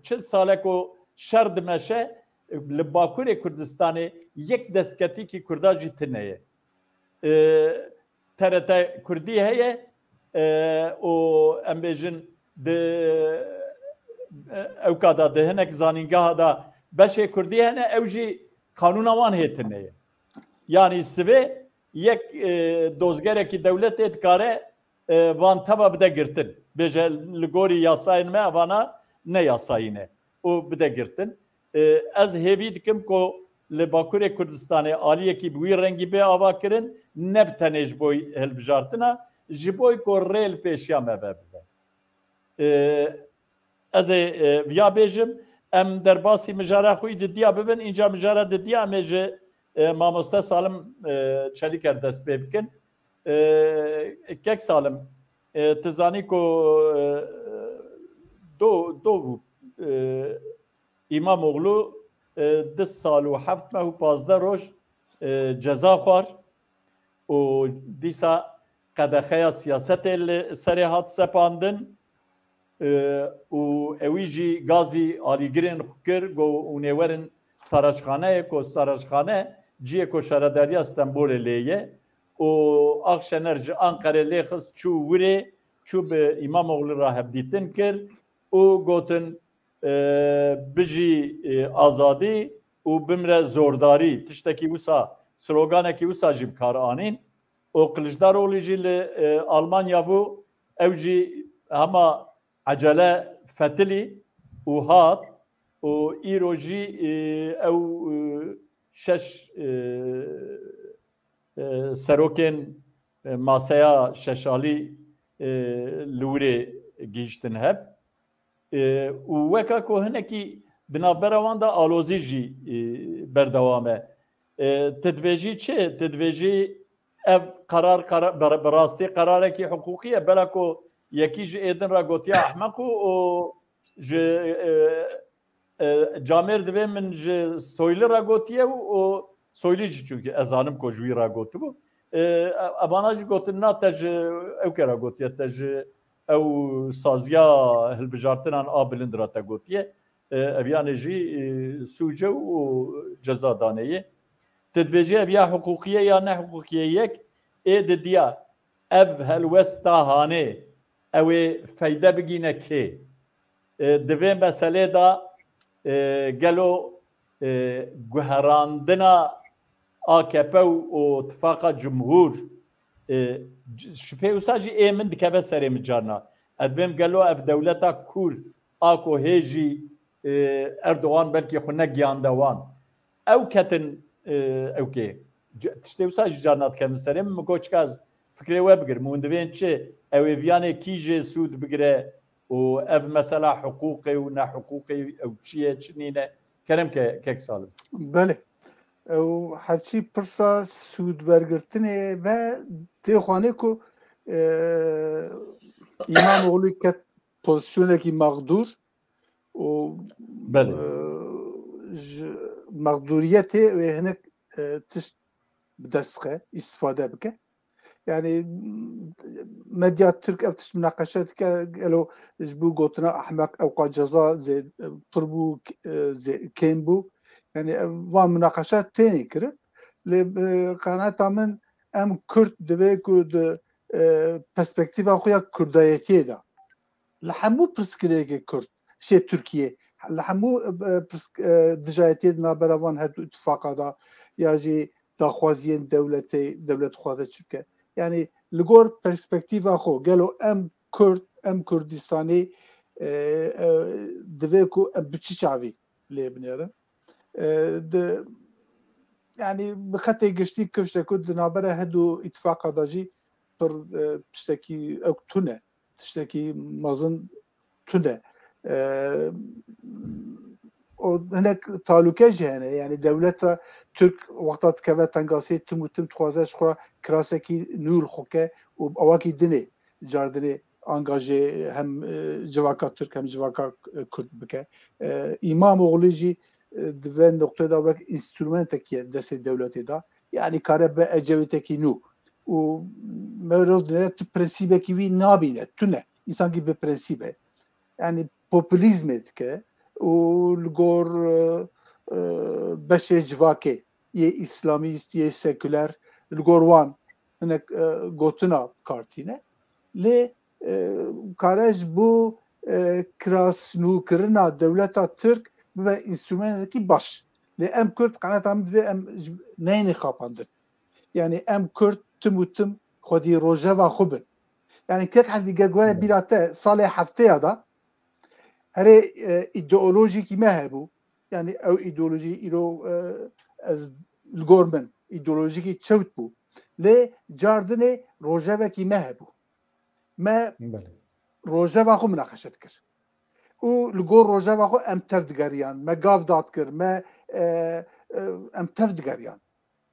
S1: Çil salek û şer dimeşe li Bakurê Kurdistanê yek destketikî Kurda jî tune ye. TRT Kurdî heye û em bêjin di ewka da di hinek zanîngeha da beşê Kurdî hene ew jî kanûna wan hêtine ye. Yani sivê yek dozgerekî dewletê dikare van teva bide girtin. Bêje li gorî yasayên me evana ne yasayîne û bide girtin. Ez hêvî dikim ku li Bakurê Kurdistanê aliyekî bi wî rengî bê ava kirin ne bi tenê ji bo hilbijartina ji bo ku rê li pêşiya me vebibe. Ez ê viya bêjim em derbasî mijara xwî didiya bibin înca mijara didiya em ê ji mamoste Salim Çelîker dest pê bikin. Kek Salim tu zanî ku dov İmamoğlu 10 sal û 7 meh û 15 roj ceza xwar û dîsa qedexeya siyasetê li serê hat sepandin û ewî jî gazî alîgirên xwe kir got hûn ê werin Saraçxaneyê ku Saraçxane ciyê ku Şaredariya Stenbolê lê ye û Akşener ji Anqerê lê xist çû wirê çû bi İmamoğlu ra hevdîtin kir û gotin bijî azadî û bimre zordarî tiştekî wisa sloganekî wisa jî bikar anîn û Kılıçdaroğlu jî li Almanya bû ew jî hema ecele fetilî û hat û îro jî ew şeş serokên maseya şeşalî li wirê gihîştin hev û weka ku hinekî di navbera wan da alozî jî berdewam e. Tu dibêjî çi? Tu dibêjî ev qarar bi rastî qerarekî hiqûqî ye bela ku yekî ji êdin ra gotiya ehmeq û ji camêr divê min ji soylî ra gotiye û soylî jî çûkî ez zanim ku ji wî ra gotibû. Evana jî gotin na te ji ew ke ra gotiye te ji ew saziya hilbijartinan a bilind ra te gotiye. Ev yanê jî sûce û ceza daneyê. Tu dibêjî ev ya hiqûqiye ya ne hiqûqiye yek ê didiya ev helwesta hanê ew ê feyde bigîne kê. Di vê meselê da gelo guherandina AKP û Tifaka Cumhur şüphê wisa jî ê min dikeve serê min carna. Ez vêm gelo ev dewleta Kur a ku hêjî Erdogan belkî xwe negiyande wan ew ketin ew kê tiştê wisa jî carna dikevin serê min goçka ez فکرێ وە بگرم و دەبێن چێ ئەوێ ڤیانێ کیژێ سوود بگرێ و ئەب مەسەلا حقوقی و نەحقوقی ئەو چیە چنینە کەرم کێک ساڵم
S3: بله او هرچی پرسا سود برگرتنه و تیخوانه کو İmamoğlu ket pozisyoneki mağdur o mağduriyeti ve henek tişt bidestxe istifade bike. Yani medya Türk eftişt münakaşat ke elo bu gotuna ahmak evqa ceza pırbu kem bu. Yani van münakaşat teni kiri. Le kanata min em Kürt deve ku de perspektiva خویا کردایتی دا لحمو پرسکریه کرد شی ترکیه لحمو دجایتی نابراوان هدو اتفاقا دا یا جی داخوازیین دولت خوازه چبکه یعنی لگور پرسپکتیوا خو گلو ام کردستانی دوی کو بچی چاوی لیبنیره yani بخطه گشتی کشته کد نابره هدو اتفاقا دا جی پر tiştekî ew tune tiştekî mezin tune o hinek talûke jî hene yani devleta Türk wexta dikeve tengasiyê tim û tim dixwaze ji xwe kirasekî nû li xwe û awakî dinê cardinê angajê hem civaka Türk hem civaka Kurd bike İmamoğlu jî di vê noktaya da wek înstrûmentekî ye destê devletê da yani kare be ecevîtekî nû û merozne tu prensîbekî wî nabîne tune însan gibi prensibe yani popülizmê dike û li gor beşê civakê yê îslamîst yê seküler li gor wan hinek gotina kartîne lê kare ji bo kirasnûkirina dewleta Türk bibe înstrûmenekî baş lê em Kurd qeneta min divê em neyê xapandin yani em Kurd tim û tim xwedî rojeva xwe bin yani kek hevî gegwere bîra te salê hefteya da herê îdeolojîkî me hebû yani ew îdeolojî îro ez li gor min îdeolojîkî çewt bû lê cardinê rojevekî me hebû me rojeva xwe münaqeşe dikir û li gor rojeva xwe em tev digeriyan me gav dadkir me em tev digeriyan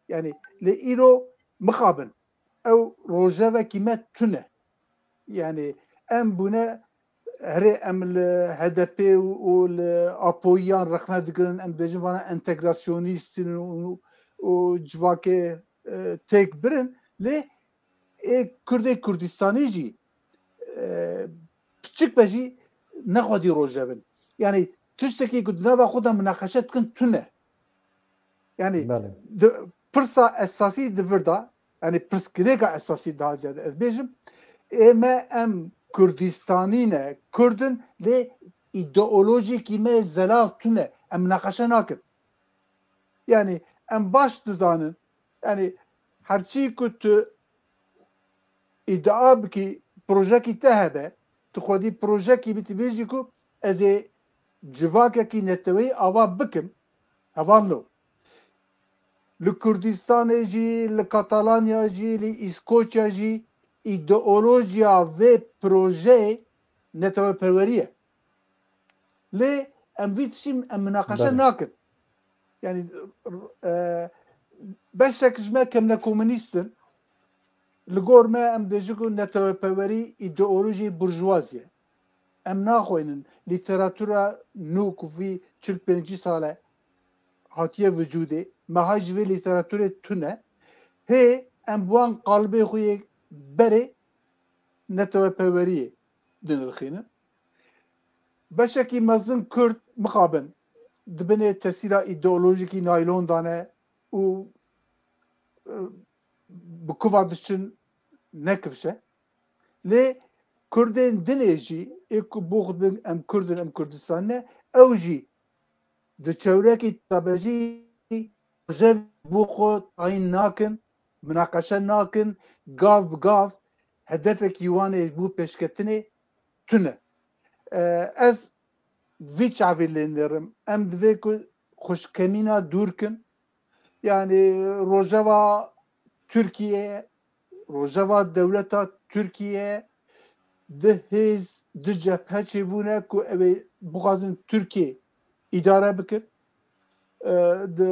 S3: yani lê îro mixabin ew rojevekî me tune yani em bûne herê em li HDP û li apoyiyan rexne dikirin em bêjin vana entegrasyonîstin û civakê têk birin lê Kurdê Kurdistanî jî piçik be jî nexwedî rojevin yani tiştekî ku di nava xwe de münaqeşe dikin tune yani pirsa esasî di vir da yani pirsgirêka esasî daha ziyade ez bêjim ême em Kurdistanî ne Kurdin lê îdeolojîkî me zelal tune em münaqeşe nakin yani em baş dizanin yani herçî ku tu îdia bikî projekî te hebe tu xwedî projekî bî tu bêjî ku ez ê civakekî neteweyî ava bikim hevan lo li Kurdistanê jî li Katalanya jî li İskoçya jî îdeolojiya vê projeyê netewperwerî ye lê em vî tişî em münaqeşe nakin yani beşek ji me kemne komûnîstin li gor me em dêjî ku netewperwerî îdeolojî burjwaz ye em naxwînin lîteratûra nû ku vî 45 sale hatiye vücudê meha ji vê lîteratûrê tune hê em wan qalbê xwe yê berê netewperweriyê dinirxînin beşekî mezin Kurd mixabin dibinê tesîra îdeolojîkî naylon dane û bi kuva diçin nekivşe lê Kurdên dinê jî ê ku bo xwe bin em Kurdin em Kurdistan ne ew jî di çewrekî tabejî jev bû xwe tayîn nakin münaqeşe nakin gav bi gav hedefekî wan ê bû pêşketinê tune ez vî çavê lê nêrim em divê ku xuşkemîna dûr kin yani rojeva Türkiye rojava devleta Türkiye de hêz di cephe çêbûne ku ev ê bixwazin Türkiye îdare bikir di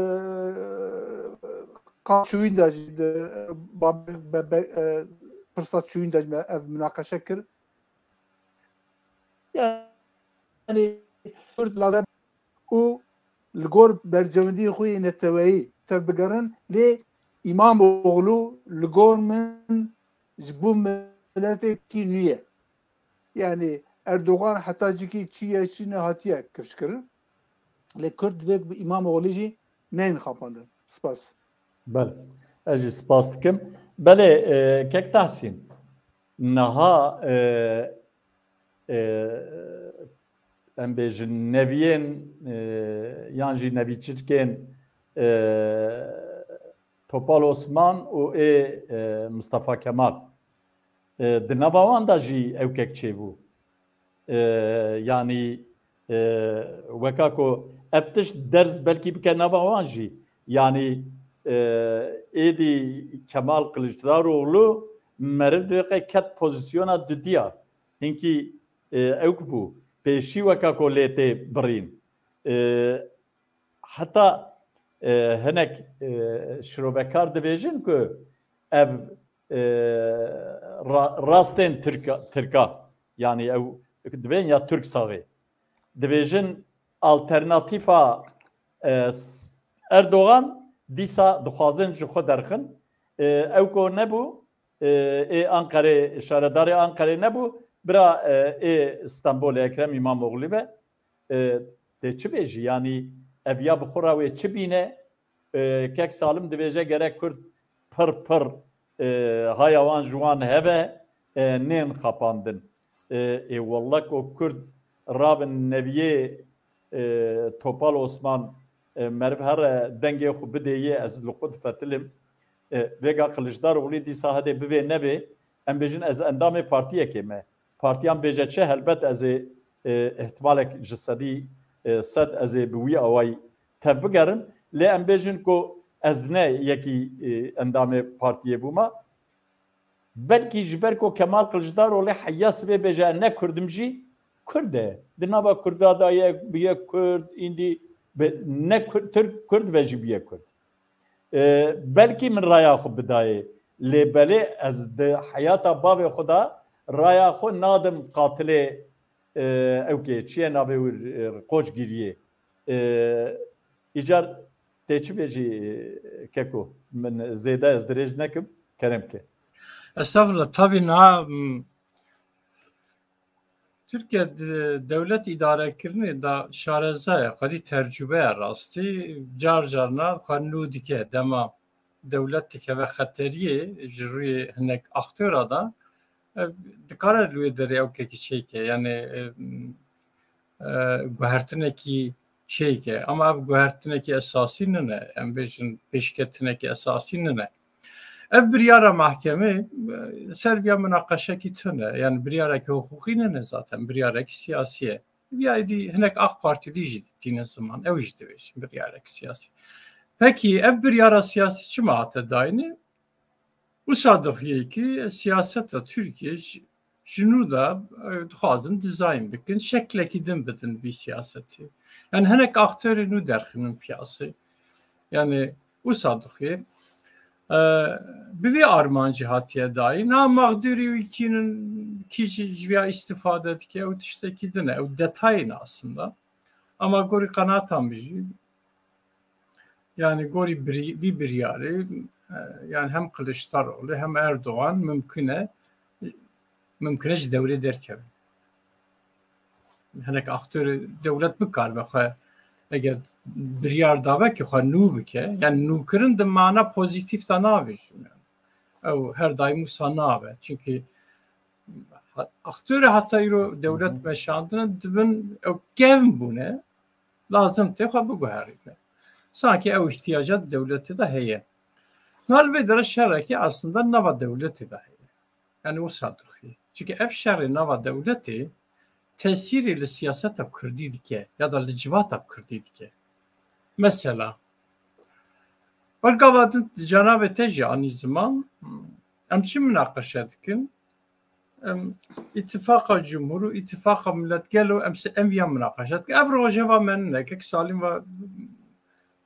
S3: qaçûyîn de jî di pirsa çûyîn de ev münaqeşe kir yani Kurd lazem û li gor bercewendiyê xwe yê neteweyî tev bigerin lê İmamoğlu li gor min ji bo miletekî nû ye yani Erdoğan heta cikî çiye Çînê hatiye kivşkirin lê Kurd vê İmamoğlu jî neyên xapandin spas
S1: بله اجي سپاس دکم بله کک تحسین نها ام بیجن نویین یانجی نوی چرکین توپال عثمان و ای مصطفى کمال دنباوان دا جی او کک چه بو yani وکاکو افتش درس بلکی بکه نباوان جی yani edi Kemal Kılıçdaroğlu merdiveke ket pozisyona düdüya hinki evku peşi veka kolete birin hatta henek şirobekar dibêjin ku ev rastên Türka yani ev dibên ya Türk sağı dibêjin alternatifa Erdoğan dîsa dixwazin ji xwe derxin ew ku nebû ê Ankarê şaredarê Ankarê nebû bira ê İstanbulê Ekrem İmamoğlu be tê çi bêjî yanî ev ya bi xwe wê çi bîne kek salim dibêje gerek Kurd pir haya wan ji wan hebe nên xapandin ê wallah ku Kurd rabin neviyê Topal Osman merv her dengê xwe bidêye ez li xwe difetilim vêga Kılıçdaroğlu dîsa hedê bibe nebe em bêjin ez endamê partiyekê me partiyan bêje çi helbet ez ê ihtimalek ji sedî sed ez ê bi wî awayî tev bigerim lê em bêjin ku ez ne yekî endamê partiyê bûma belkî ji ber ku Kemal Kılıçdaroğlu heya sibê bêje ne Kurdim jî Kurd e di nava Kurda da ye Kurd îndî ne Türk Kurd ve jibiye Kurd. Belki min raya xwe bidayê lê belê ez di hayata bavê xwe da raya xwe nadim qatilê ewkê çiye navê wî qoç giriye îcar tê çi bêjî keko min zêde ez dirêj nekim kerem ke.
S2: Estağfurullah tabii na Türkiye devlet idarekirini da şarezaya hadi tercübe rastı carcarna xanû dike dema devlet dike ve xateriye jiri hinek aktöra da dikare lüye dere evkeki şeyke yani guhertineki şeyke ama ev guhertineki esası ne em bejin peşketineki esası ne ev bir yara mahkeme Serbiya münakaşa kitune yani bir yara ki hukuki ne zaten bir yara ki siyasiye ya di hinek AK Partili jidi dine zaman ev jidi bir yara ki siyasi peki ev bir yara siyasi çi maate dayını usadık ki siyasete Türkiye şunu da dixwazin dizayn bikin şekleki din bidin bir siyaseti yani hinek aktörünü derxinin piyası yani usadık bir armancı hatiye dair na mağduri ikinin kişi veya istifade etki o işte kidine o detayın aslında ama gori kanatan bir yani gori bir yarı yani hem Kılıçdaroğlu hem Erdoğan mümküne devlet derken hinek aktörü devlet bikar ve eğer bir yer dava ki xanû bike yani nûkirin de mana pozitif da navê ew her daim wisa nave çünkü aktörê heta îro devlet meşandine dibin ew gevn bûne lazım tê xwe biguherîne sanki ew ihtiyacat devletê de heye nal vê dere şerekî aslında nava devletê de heye yani wisa dixî çünkü ev şerê nava devletê tesîrê li siyaseta Kurdî dike ya da li civata Kurdî dike. Mesela bergavadin Cenab-ı Te jî anî ziman ام چی مناقشه دکن اتفاق جمهور و اتفاق ملت گلو ام یا مناقشه دکن اف روژه و من نه که سالیم و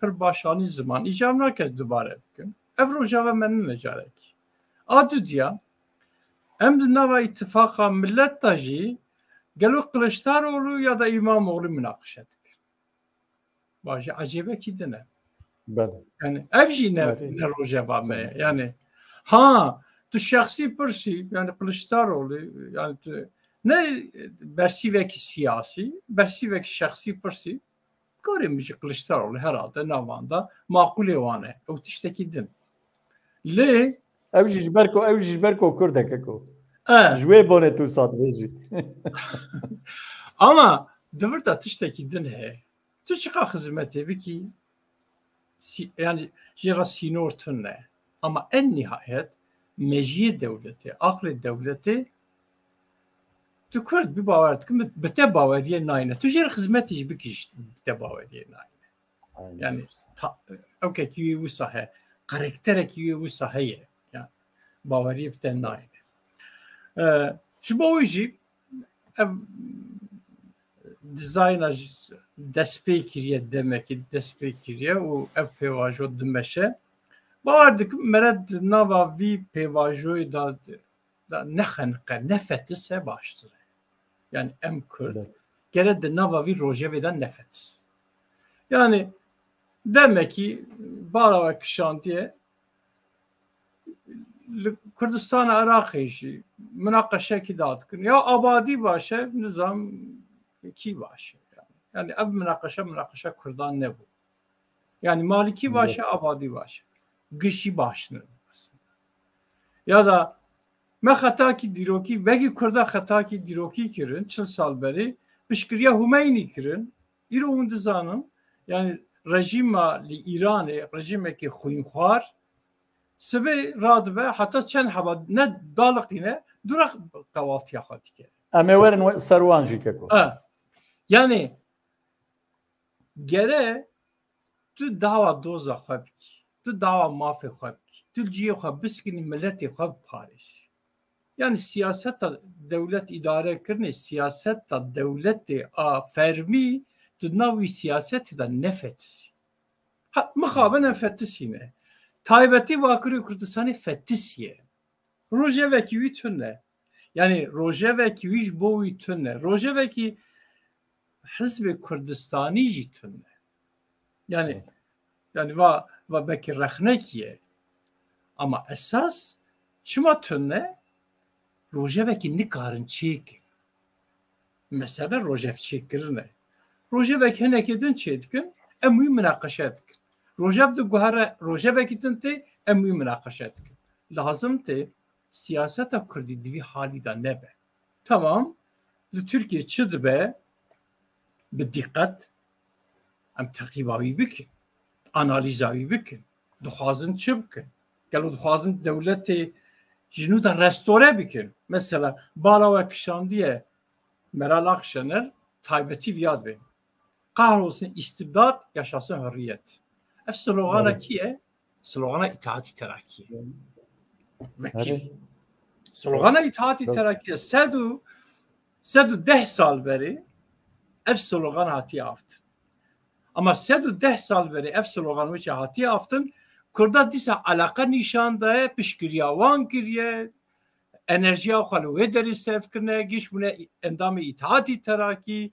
S2: پر باشانی زمان ایجاب نکرد دوباره بکن اف روژه و من نه جارک آدو دیا ام نوا اتفاق ملت تاجی گلو قلشتاروğlu ya da İmamoğlu مناقشه دکن باشه عجیبه کی دنه yani evji ne roje var mı yani ha tu şahsi pırsi yani Kılıçdaroğlu yani ne bersiveki siyasi bersiveki şahsi pırsi görünmüş Kılıçdaroğlu herhalde navanda makul evane o tişteki din le
S1: evji berko kurdekeko jwe bone tu sadveji
S2: ama dıvırda tişteki din he tu çıka hizmeti viki yani jira sinortun ne ama en nihayet mecliye devleti, akli devleti tu kurd bir baver tıkım bite baveriye nayne tu jira hizmet iş bir kişi bite baveriye nayne yani okey ki bu sahe karaktere ki bu sahe yani baveriye bite nayne şu boyucu dizayna despekiriye demek ki despekiriye o ev pevajo dimeşe bağırdık mered nava vi pevajoyu da ne xenqe ne fetise baştır yani em kurd gere de nava vi rojeveden nefetis yani demek ki bağlava kışantiye Kürdistan'a Irak'ı işi münakaşa ki dağıtkın ya abadi başe nizam ki başe yani ev münakaşa Kürdan ne bu? Yani Maliki başa, abadi başa. Gışı başını. Ya da me hata ki diroki, belki Kürda hata ki diroki kirin, 4 sal beri, pişkiriya Hümeyni kirin, İro undizanın, yani rejima li İran'ı, rejime ki xuyinxwar, sebe radbe, hatta çen haba, ne dalık yine, durak kahvaltıya xatike.
S1: Ameverin servan jikeko.
S2: Yani gere tu dava doza xwebkî tu dava mafê xwebkî tu ciyê xwe biskînî milletê xwe biparêzî yani siyaseta devlet îdarekirinê siyaseta devletê a fermî tu nav wî siyasetê de nefetisî mixabe nefetisîne taybetî vakirê Kurdistanê fetisiye rojevekî wî tune yani rojevekî wî ji bo wî tune rojevekî Hizb-i Kurdistanî jî tune yani va belki rexnekiye ama esas çima tune rojevekî nikarin çêkin mesela rojev çêkirine rojevek hinekê din çê dikin em wî münaqeşe dikin rojev di guhere rojevekî din tê em wî münaqeşe dikin lazim tê siyaseta Kurdî di vî halî de nebe tamam li Tirkiye çi dibe bi dikkat em teqîba wî bikin analiza wî bikin dixwazin çi bikin gelo dixwazin dewletê ji nû de restore bikin mesela bala we kişandiye Meral Akşener taybetî viyad be kahrolsun istibdat yaşasın hürriyet ev slogana kiye slogana itaati terakkiye vekil slogana itaati terakkiye sedu 10 sal beri ev slogan hatiye aftın ama 10 sal beri ev slogan wî hatiye aftın Kurda dîsa alaka nîşan daye piştgiriya wan kiriye enerjiya xwe li wê derê sevkirine giş bûne endamê îtihatî terakî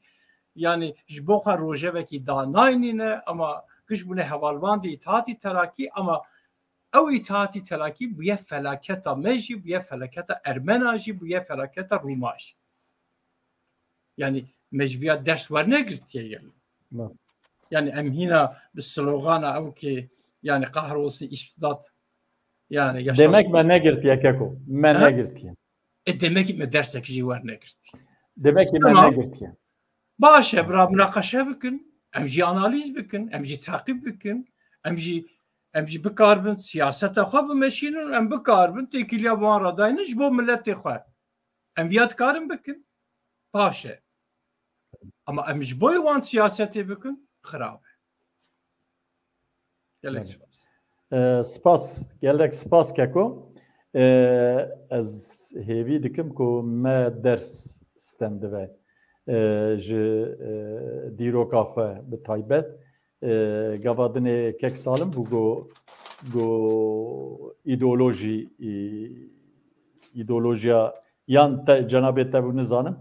S2: yani ji bo xwe rojevekî danayînîne ama giş bûne hevalbandê îtihatî terakî ama ew îtihatî terakî bûye felaketa me jî bûye felaketa Ermena jî bûye felaketa Rûma jî yani me ji vêya ders wernegirtiye gelin yani em hîna bi slogana ew ki yani kahrolsun istibdat yani yaşasın.
S1: Demek me negirtiye keko. Me negirtiye.
S2: Demek ki me dersek jî wernegirtiye.
S1: Demek ki me negirtiye.
S2: Başe bira münaqeşe bikin, em jî analiz bikin, em jî takip bikin, em jî bikarbin siyaseta xwe bimeşînin, em bikarbin têkiliya wan radayînin ji bo milletê xwe. Em vîya dikarin bikin. Başe. Ama em ji bo wan siyasetê bikin, xirab e. Gelek
S1: spas gelek spas keko. ez hêvî dikim ku me ders stendive ji dîroka xwe bi taybet gavadinê kek salim bû got îdeolojiya yan cenabê te bû nizanim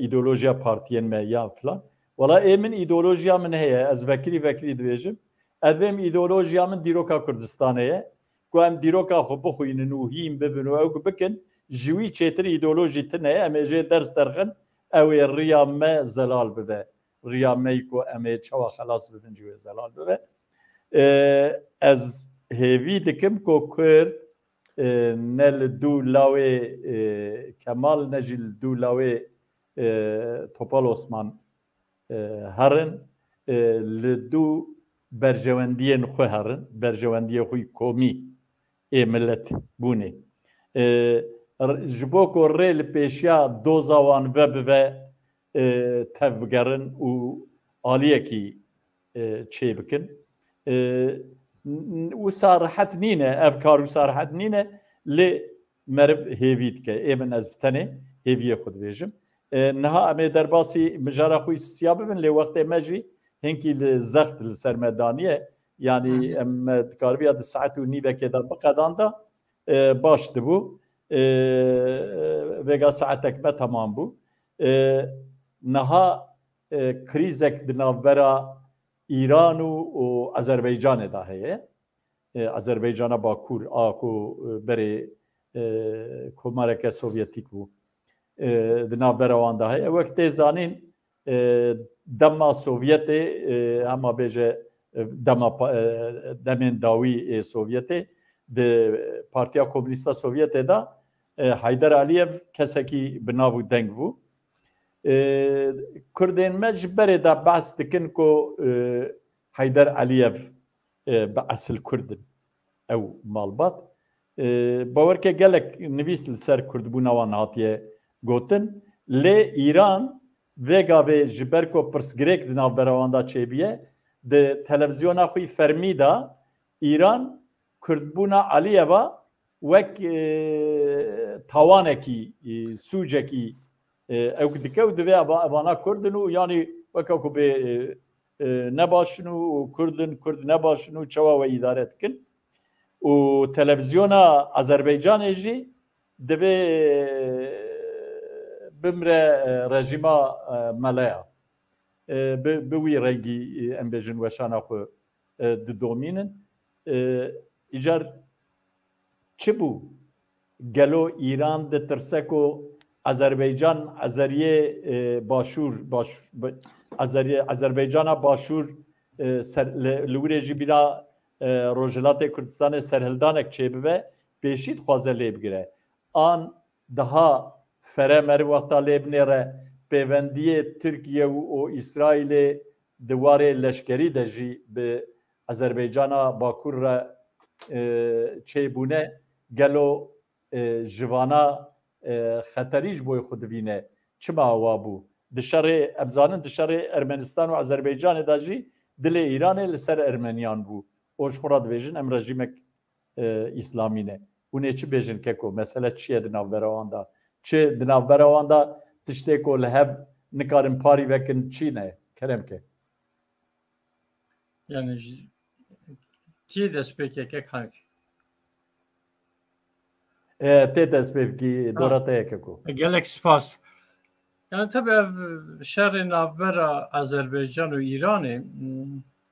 S1: îdeolojiya partiyên me yan filan wala ê min îdeolojiya min heye ez vekirî dibêjim ez vêm îdeolojiya min dîroka Kurdistanê ye ku em dîroka xwe bixwînin û hîn bibin û ew bikin ji wî çêtir îdeolojî tune ye em ê jê ders derxin ew ê riya me zelal bibe riya me ku em ê çawa xelas bibin ji wê zelal bibe ez hêvî dikim ku Kurd ne li dû lawê Kemal ne jî li dû lawê Topal Osman herin li dû berjewendiyên xwe herin berjewendiyê xwe komî ê millet bûnê ji bo ku rê li pêşiya doza wan vebive tev bigerin û aliyekî çê bikin wisa rehet nîne ev kar wisa rehet nîne lê meriv hêvî dike ê min ez bi tenê hêviyê xwe dibêjim niha em ê derbasî mijara xwe siya bibin lê wextê me jî hinkî li zext li ser me daniye yanî em dikariya di saet û nîvekê de biqedan da baş dibû vêga saetek me temam bû niha krîzek di navbera İran û Azerbaycanê da heye Azerbaycana Bakur a ku berê komareke Sovyetîk bû di navbera wan da heye wek tê zanîn dema Sovyetê hema bêje demên dawî ê Sovyetê di Partiya Komünîsta Sovyetê da Haydar Aliyev kesekî bi nav û deng bû Kurdên me ji berê de behs dikin ku Haydar Aliyev bi esil Kurdin ew malbat bawerke gelek nivîs li ser Kurdbûna wan hatiye gotin lê İran vêga vê ji ber ku pirsgirêk di navbera wan da çêbiye di televizyona xwe fermî da İran Kurdbûna Aliyeva wek tawanekî sûcekî ew dike û divê evana Kurdin û yanî weka ku bê nebaşin û Kurdin Kurd nebaşin û çawa we îdare dikin û televizyona Azerbaycanê jî divê bimre rejîma meleya bi wî rengî em bêjin weşana xwe didomînin îcar çi bû gelo İran ditirse ku Azerbaycan Azeriye başûr Azerbaycana başûr li wî rê jî bîra Rojhilatê Kurdistanê serhildanek çêbibe pêşî dixwaze lê bigire an daha fere meriv wexta lê binêre pêwendiyê Tirkiye û İsraîlê di warê leşkerî de jî bi Azerbaycana Bakur re çêbûne gelo jivana xeterî ji bo xwe dibîne çima wa bû di şerê em zanin di şerê Ermenistan û Azerbaycanê de jî dilê İranê li ser Ermeniyan bû o ji xwe re dibêjin em rejîmek İslamî ne hûnê çi bêjin keko mesele çi ye di navbera wan da çi di navbera wan da tiştê ku li hev nikarin parî vekin çi ne keremke
S2: yani çi destpêkeke kank
S1: tê destpêkî dora te yeke ku
S2: gelek spas yani tabii ev şerê navbera Azerbaycan û İranê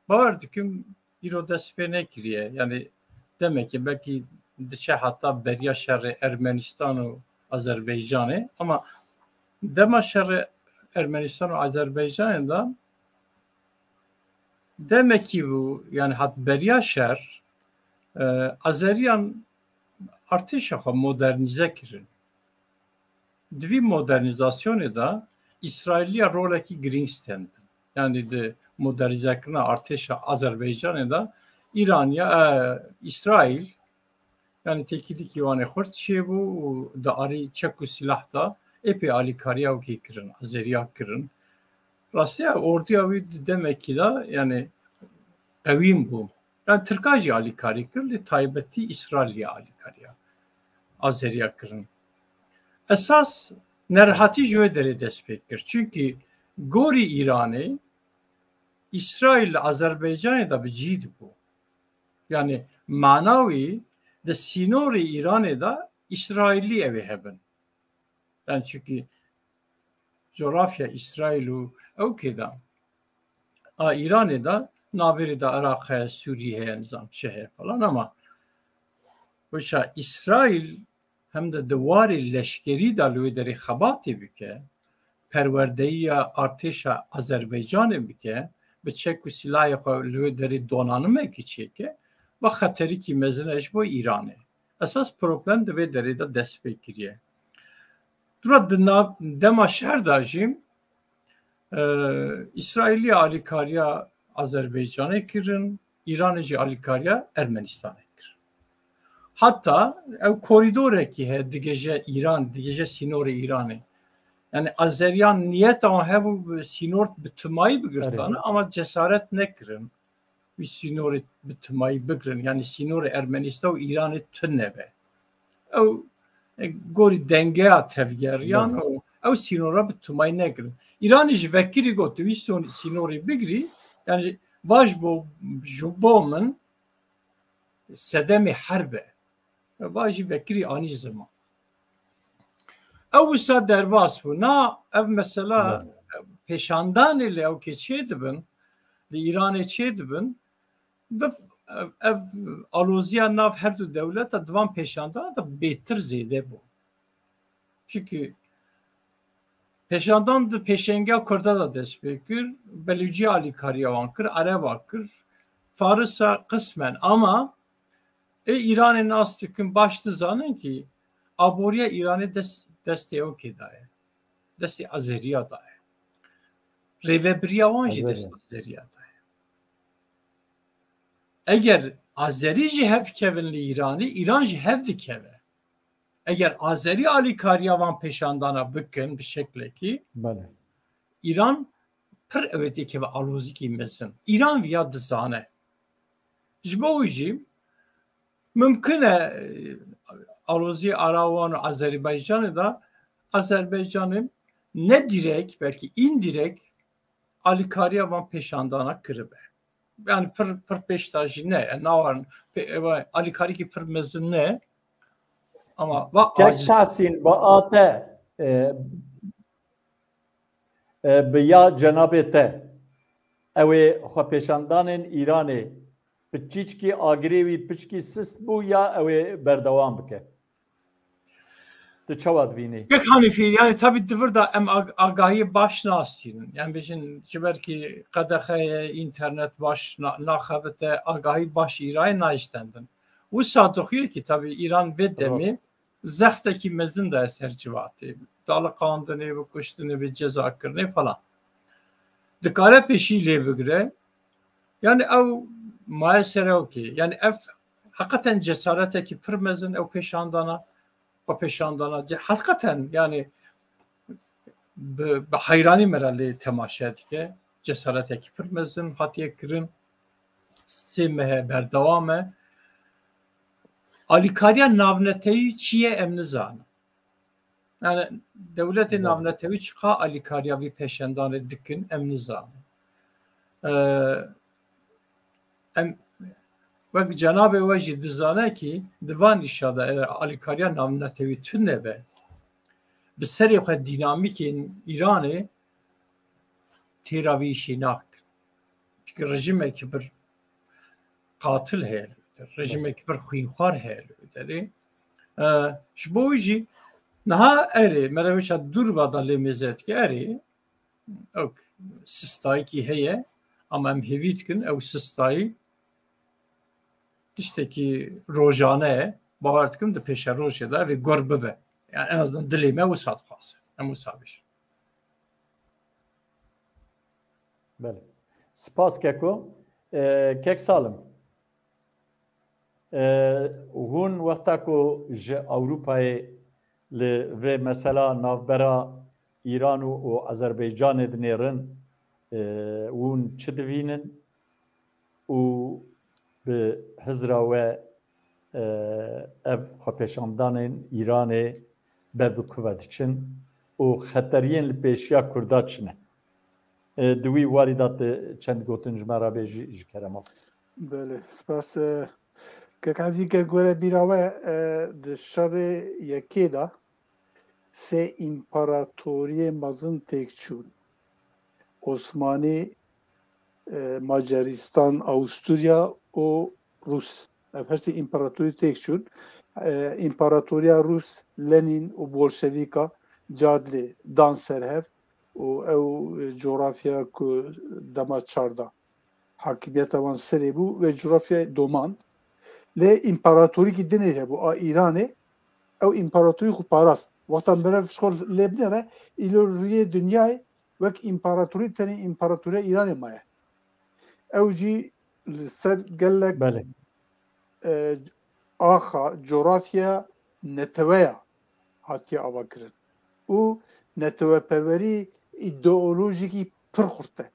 S2: bawer dikim îro destpê nekiriye yani demek ki belki diçe hatta beriya şerê Ermenistan û Azerbaycanê ama dema şerê Ermenistan û Azerbaycanê da demek ki bu yani hat beriya şer Azeriyan artışa modernize kirin. Divî modernizasyonê da İsrailiya rolekî girîng stendin. Yani de modernizekirina artêşa Azerbaycanê da İraniya İsrail yani tekîlikî wanê xurt çêbû û di arî çek û silah da epê alîkariya wekî kirin, azeriya kirin. Rastiya orduya wî demekî da yani qewîm bû. Yani Tirka jî alîkarî kir lê taybetî İsrailiya alîkariya. Azeriya kirin. Esas nerhati jwe derê dest pê kir. Çünkü gorî İranê İsrail ile Azerbaycanê da bi cî dibû. Yani manawî di sînorê İranê da İsrailî ew ê hebin. Yani çünkü coğrafya İsrail û ew kêda İranê da navberê de Iraq heye, Sûriye heye, nizam çi heye falan ama Weşa İsrail hem de di warê leşkerî da li wê derê xebatê bike, perwerdeyiya artêşa Azerbaycanê bike, bi çek û silahê xwe li wê derê donanimekî çêke, ve xeterîkî mezin e ji bo İranê. Esas problem di wê derê de dest pê kiriye. Dura di dema şer da jî İsrailî alîkariya Azerbaycanê kirin, İranê jî alîkariya Ermenistanê kirin. Hatta ev koridorekî heye digêje İran, digêje sînorê İranê. Yani Azeriyan niyet an hebû sînor bi timayî bigirtane ama cesaret nekirin. Wî sînorê bi timayî bigirin. Yani sînorê Ermenistan û İranê tune be. Ew gorî dengeya tevgeriyan û ew sînora bi timayî nekirin. İranê ji vekirî got wî sînorê bigirî, yani vaj bo ji bo min sedemê herb e. Vaj jî vekirî anî zirma. Ew wisa derbas bû. Na ev mesela pêşandanê li ew kê çê dibin, li İranê çê dibin, ev aloziya nav her du dewleta divan pêşandana da bêtir zêde bû. Çünkü pêşandan di pêşengeya Kurda da dest pê kir, Belûciya alîkariya wan kir, Araba kir, Farisa kısmen ama İranê nas dikin baş dizanin ki aboriya İranê destê ew kê daye. Destê Azeriya daye. Rêveberiya wan jî dest Azeriya daye. Eger Azerî jî hev kevin li İranê, İran jî hev dikeve. Eger Azerî alîkariya wan pêşandana bikin bi şeklekî, İran pir ew ê dikeve alozîkî mezin. İran viya dizane. Ji bo wî jî mümkün e alozî Arawan û Azerbaycanê da Azerbaycanê ne direkt belki indirekt alîkariya wan pêşandana kiribe. Yani pir pêşta jî ne nawan alîkarîkî pir mezin ne ama
S1: tek tahsîn bi ate bi ya cenabê te ew ê xwe pêşandanên İranê bi çîçkî agirê wî piçkî sist bû ya ew ê berdewam bike. Çawa dibînî?
S2: Yek Hanîfî, yani tabii divir da em agahî baş nasînin. Yani bijin ji ber ki qedexeye internet baş naxebite agahî baş İranê nayiştendin. Wisa dixuye ki tabii İran vê demê zextekî mezin de eser civatê. Daliqandinê ve kuştinê ve cezakirinê falan. Dikare pêşî lê bigire. Yani ew maye serewkê. Yani ev hakikaten cesaretekî pir mezin ew pêşandana peşandana hakikaten yani bi hayranî me re lê temaşe dike cesaretekî pir mezin hatiye kirin sê mehe berdewam e alîkariya navneteyî çi ye em nizanin. Yani devletê navnetewî çiqa alîkariya wî pêşandanê dikin em nizanin. Em wek cenabê we jî dizane ki divan îşada alîkariya navnetewî tune be bi serê xwe dînamîkên İranê têra vî îşê nakin. Çünkü rejimekî bir qatil heye, rejimekî bir xwînxwar heye li derê. Ji bo wî jî niha erê me re weşa dûr vada lê mêze dike erê ew sistayekî heye ama em hêvî dikin ew sistayî tiştekî rojane ye bawer dikim di pêşa rojê de evê gor bibe. Yani en azından dilê me wisa dixwase. Em wisa bêjin.
S1: Bele. Spas keko. Kek salim. Hûn wexta ku ji Ewropayê li vê mesela navbera İran û Azerbaycanê dinêrin hûn çi divînin û bi hizra we ev xwepêşandanên Îranê ber bi kuvvet diçin û xeteriyên li pêşiya Kurda çin e. Di wî warî da çend gotin ji me re bê ji kerema.
S3: Bele, spas کەکاتی کە گوەرە بیراوە di şerê yekê de sê împaratoriyê mezin têk çûn. Osmanî, Macaristan, Avusturya û Rûs. Ev her sê împaratorî têk çûn. İmparatoriya Rûs, Lenin û Bolşevîka cadrê dan serhev û ew coğrafya ku dema çarda hakimiyeta wan serê bû ve coğrafya domand. Lê împaratorîkî dinê hebû a Îranê ew împaratorî xwe parast. Wextan berev şixol lê binêre îlo rûyê dunyayê wek împaratorî tenê împaratoriya Îranê maye. Ew jî li ser gelek axa coğrafya neteweya hatiye avakirin û neteweperwerî îdeolojikî pir xurt e.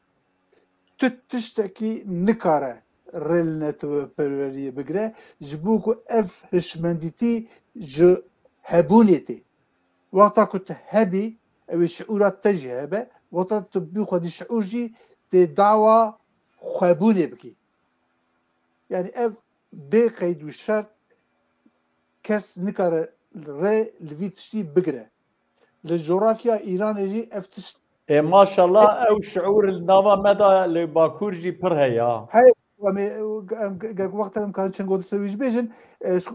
S3: Tu tiştekî nikare rê li neteweperweriyê bigire ji bo ku ev hişmendîtî ji hebûnê tê. Wexta ku tu hebî ew ê şiûra te jî hebe, wexta tu bî xwedî şiûr jî tê dawa xwebûnê bikî. Yani ev bê qeyd û şert kes nikare rê li vî tiştî bigire. Li coğrafya Îranê jî ev tişt
S1: Maşallah ew şiûr li nava me da li Bakur jî pir heye.
S3: Hey, gelek wexta em karin çend got wî jî bêjin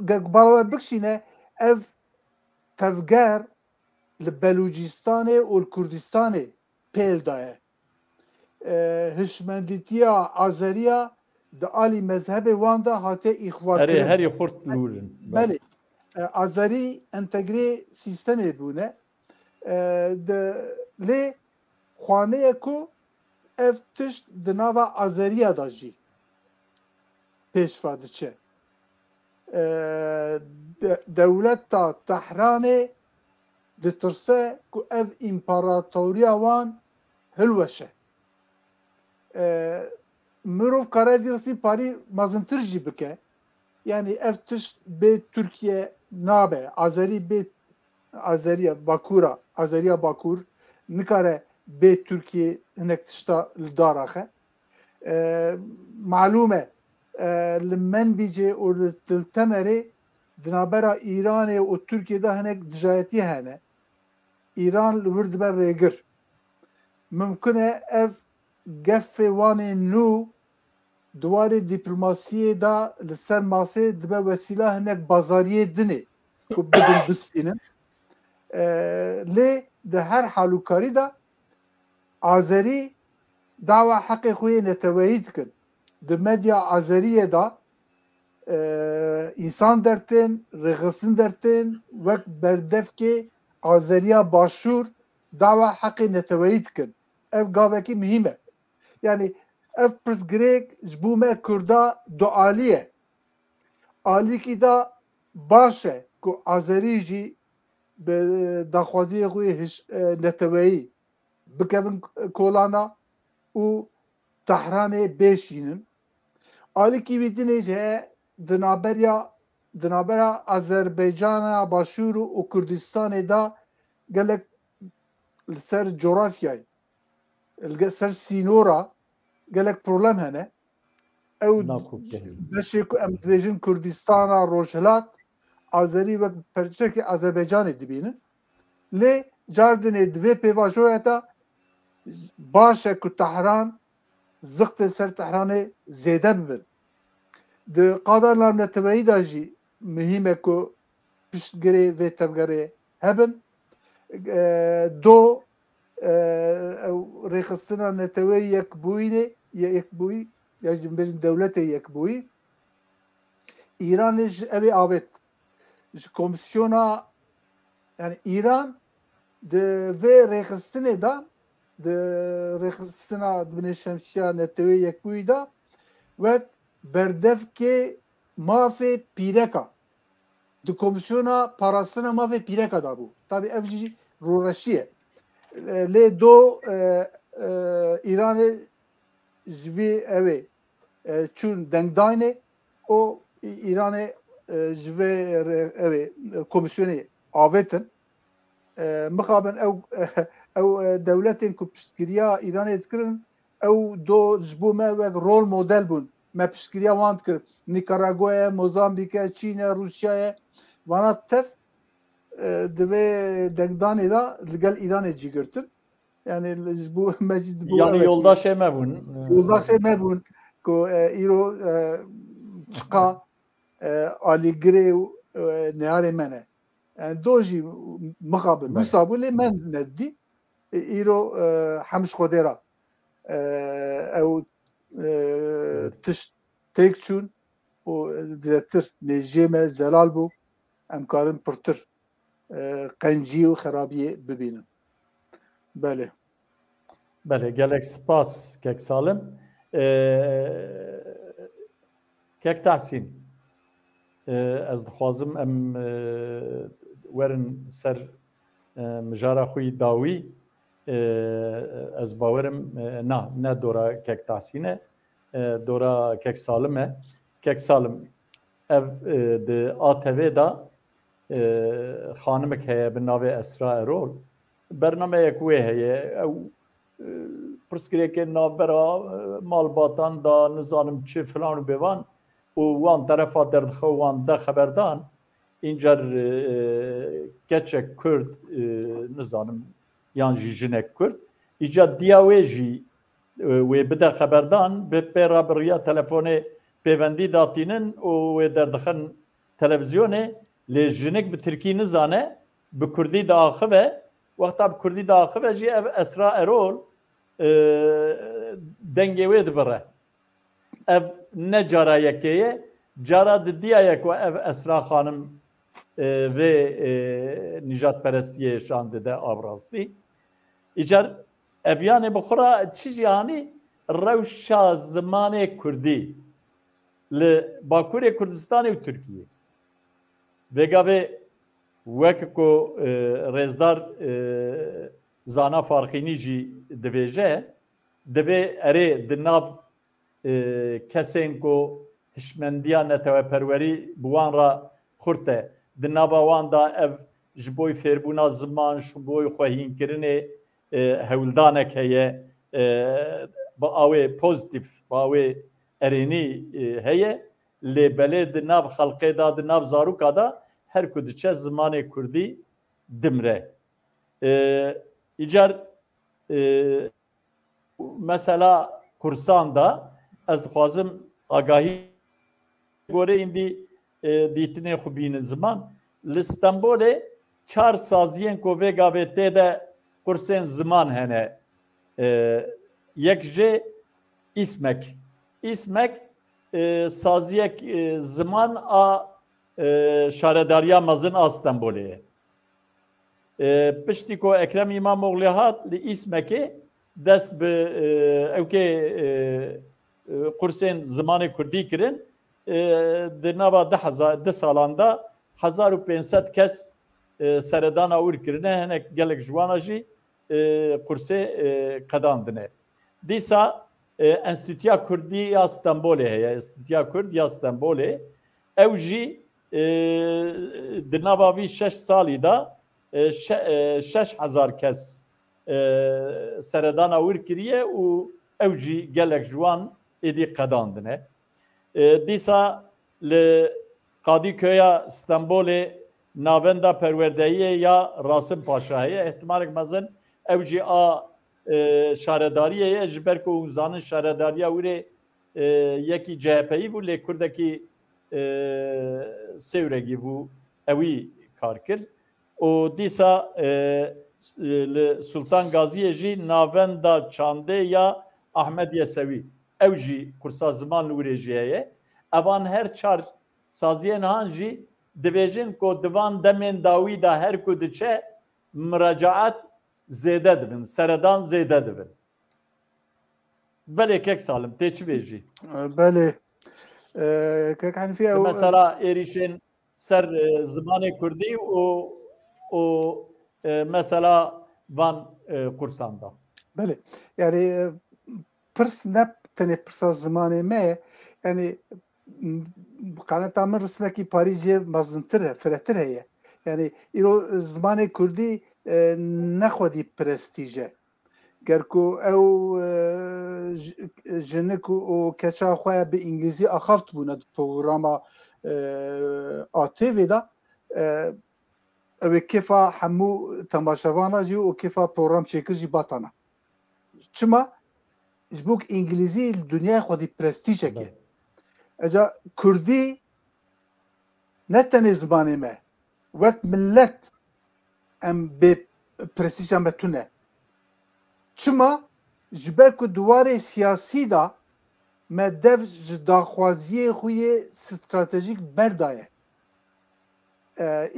S3: gelek balawe bikşîne ev tevger li Belûcistanê û li Kurdistanê pêl daye. Hişmendîtiya Azeriya di alî mezhebê wan de hate îxvakirin.
S1: Herî xurt lûrin.
S3: Belê. Azerî entegrê sîstemê bûne. Lê xwaneye ku ev tişt di nava Azeriya da jî pêşva diçe. Dewleta Tehranê ditirse ku ev împaratoriya wan hilweşe. Mirov kare vî resmî parî mezintir jî bike. Yani ev tişt bê Türkiye nabe. Azerî bê Azeriya Bakûra, Azeriya Bakûr nikare bê Türkiye hinek tişta li daraxe. Malûm e li Menbicê û li Temerê di navbera Îranê û Tirkiyeyê hinek dijayetî hene. Îran li wir dibe rêgir. Mumkin e ev gefê wanê nû di warê dîplomasiyê da li ser masê dibe wesîla hinek bazariyê dinê ku bidin bistînin. Lê di her halûkarî de Azerî dawa heqê xwe yê neteweyî dikin. Di medya Azeriyê da însan dertên, rêxistin dertên wek berdevkê Azeriya Başûr dawa heqê neteweyî dikin. Ev gavekî mihîm e. Yani ev pirsgirêk ji bo me Kurda dualî ye. Alîkî da baş e ku Azerî jî bi daxwaziyê xwe neteweyî bikevin kolana û Tehranê bêşînin. Alîkî wî dinê jî heye di navbera Azerbaycana Başûr û Kurdistanê da gelek li ser coğrafyayê li ser sînora gelek problem hene. Ew beşê ku em dibêjin Kurdistana Rojhilat Azerî wek perçekê Azerbaycanê dibînin. Lê cardinê divê pêvajoya da baş e ku Tehran ziqtên ser Tehranê zêde bibin. Di qadarla neteweyî da jî mihîm e ku piştgirê vê tevgerê hebin. Do rêxistina neteweyî yekbûyî ya jî bêjin dewletê yekbûyî Îranê ji ew ê avêt. Ji komisyona yani İran di vê rêxistinê da di rêxistina binê şemsiya neteweyî yekbûyî da wek berdevkê mafê pîreka di komisyona parastina mafê pîreka da bû. Tabii ev jî rûreşî ye. Lê do Îranê ji vê ew ê çûn dengdanê o Îranê جوه komisyonu avetin mixabin ew devletên ku piştgiriya Îranê dikirin ew do ji bo me wek rol model bûn me piştgiriya wan dikir Nikaraguayê, Mozambîkê, Çînê, Rûsyayê wana tev divê dengdanê da li gel Îranê cîgirtin yani ji bo mecid
S1: yani yoldaşê me bûn
S3: yoldaşê me bûn ku îro çiqa alîgirê û neyarê me ne yani do jî mixabin wisa bû lê me nezdî îro hemş xwedê ra ew tişt têk çûn û zêtir nêjiyê me zelal bû em karin pirtir qencî û xerabiyê bibînin belê
S1: belê gelek spas kek salim kek Tehsîn ez dixwazim em werin ser mijara xwe yî dawî ez bawerim ne dora kek Tehsîn e dora kek Salim e kek Salim ev di ATV da xanimek heye bi navê Esra Erol bernameyek wê heye ew pirsgirêkên navbera malbatan da nizanim çi filan û bêvan û wan terefa derdixwe û wan de xeberdan încer keçek Kurd nizanim yan jî jinek Kurd îca diya wê jî wê bide xeberdan bi pêra bi riya telefonê pêwendî datînin û wê derdixin televizyonê lê jinik bi Tirkî nizane bi Kurdî diaxive wexta bi Kurdî diaxive jî ev Esra Erol dengê wê dibire ev ne cara yekê ye cara di diyayek ku ev Esra xanim vê nijadperestiyê şan dide abrastî îcar evyanê bi xwe ra çi jiyanî rewşa zimanê Kurdî li Bakurê Kurdistanê û Tirkiyê vêgavê wek ku rêzdar zana farqînî jî dibêje divê erê di nav kesên ku hişmendiya neteweperwerî bi wan ra xurt e di nava wan da ev ji bo fêrbûna ziman ji bo xwehînkirinê hewildanek heye bi awê pozîtîv bi awê erênî heye lê belê di nav xelkê da di nav zarûka da her ku diçe zimanê Kurdî dimre îcar mesela Kursan da ez dixwazim agahî gore îndî dîtinê xwe bînin ziman li Stenbolê çar saziyên ku vêgavê tê de kursên ziman hene yek jê îsmek saziyek ziman a şaredariya mezin a Stenbolê ye piştî ku Ekrem İmamoğlu hat li îsmekê dest bi ewkê kursên zimanê Kurdî kirin di nava di salan da 1500 kes seredana ûr kirine hinek gelek ji wan jî kursê qedandine dîsa Enstitûya Kurdî ya Stenbolê heye Enstitûya Kurd ya Stenbolê ew jî di nava vî 6 salî da 6000 kes seredana ûr kiriye û ew jî gelek ji wan êdî qedandine dîsa li Qadîköya Stenbolê navenda perwerdeyiyê ya Rasim Paşa heye ihtimalek mezin ew jî a şaredariyê ye ji ber ku zanin şaredariya wîrê yekî CHP'yî bû lê Kurdekî sêwregî bû ewî kar kir û dîsa li Sultan Gaziyê jî navenda Çandê ya Ahmed Yesewî ew jî kursa ziman li wîrê jî heye evan her çar saziyên han jî dibêjin ku divan demên dawî da her ku diçe miracaat zêde dibin seredan zêde dibin belê kek Salim tê çi bêjî
S3: belê kek Henîfiye
S1: mesela êrişên ser zimanê Kurdî û mesela van kursanda
S3: belê yani pirs ne tenê pirsa zimanê me yani قناتا من رسمکی پاریجی مزنتر فرتر هیه یعنی ایرو زمان کردی نخودی پرستیجه گرکو او جنکو و کچا خواه به انگلیزی اخافت بونه پروگراما آتیوی دا او کفا همو تماشاوانا جی و کفا پروگرام چیکر جی باتانا چما جبوک انگلیزی دنیا خودی پرستیجه که اجا کردی نه تنه زبانه ما وقت ملت ام به پرستیج ام بتونه چما جبر کو دواره سیاسی دا مدف داخوازی خوی استراتژیک بردایه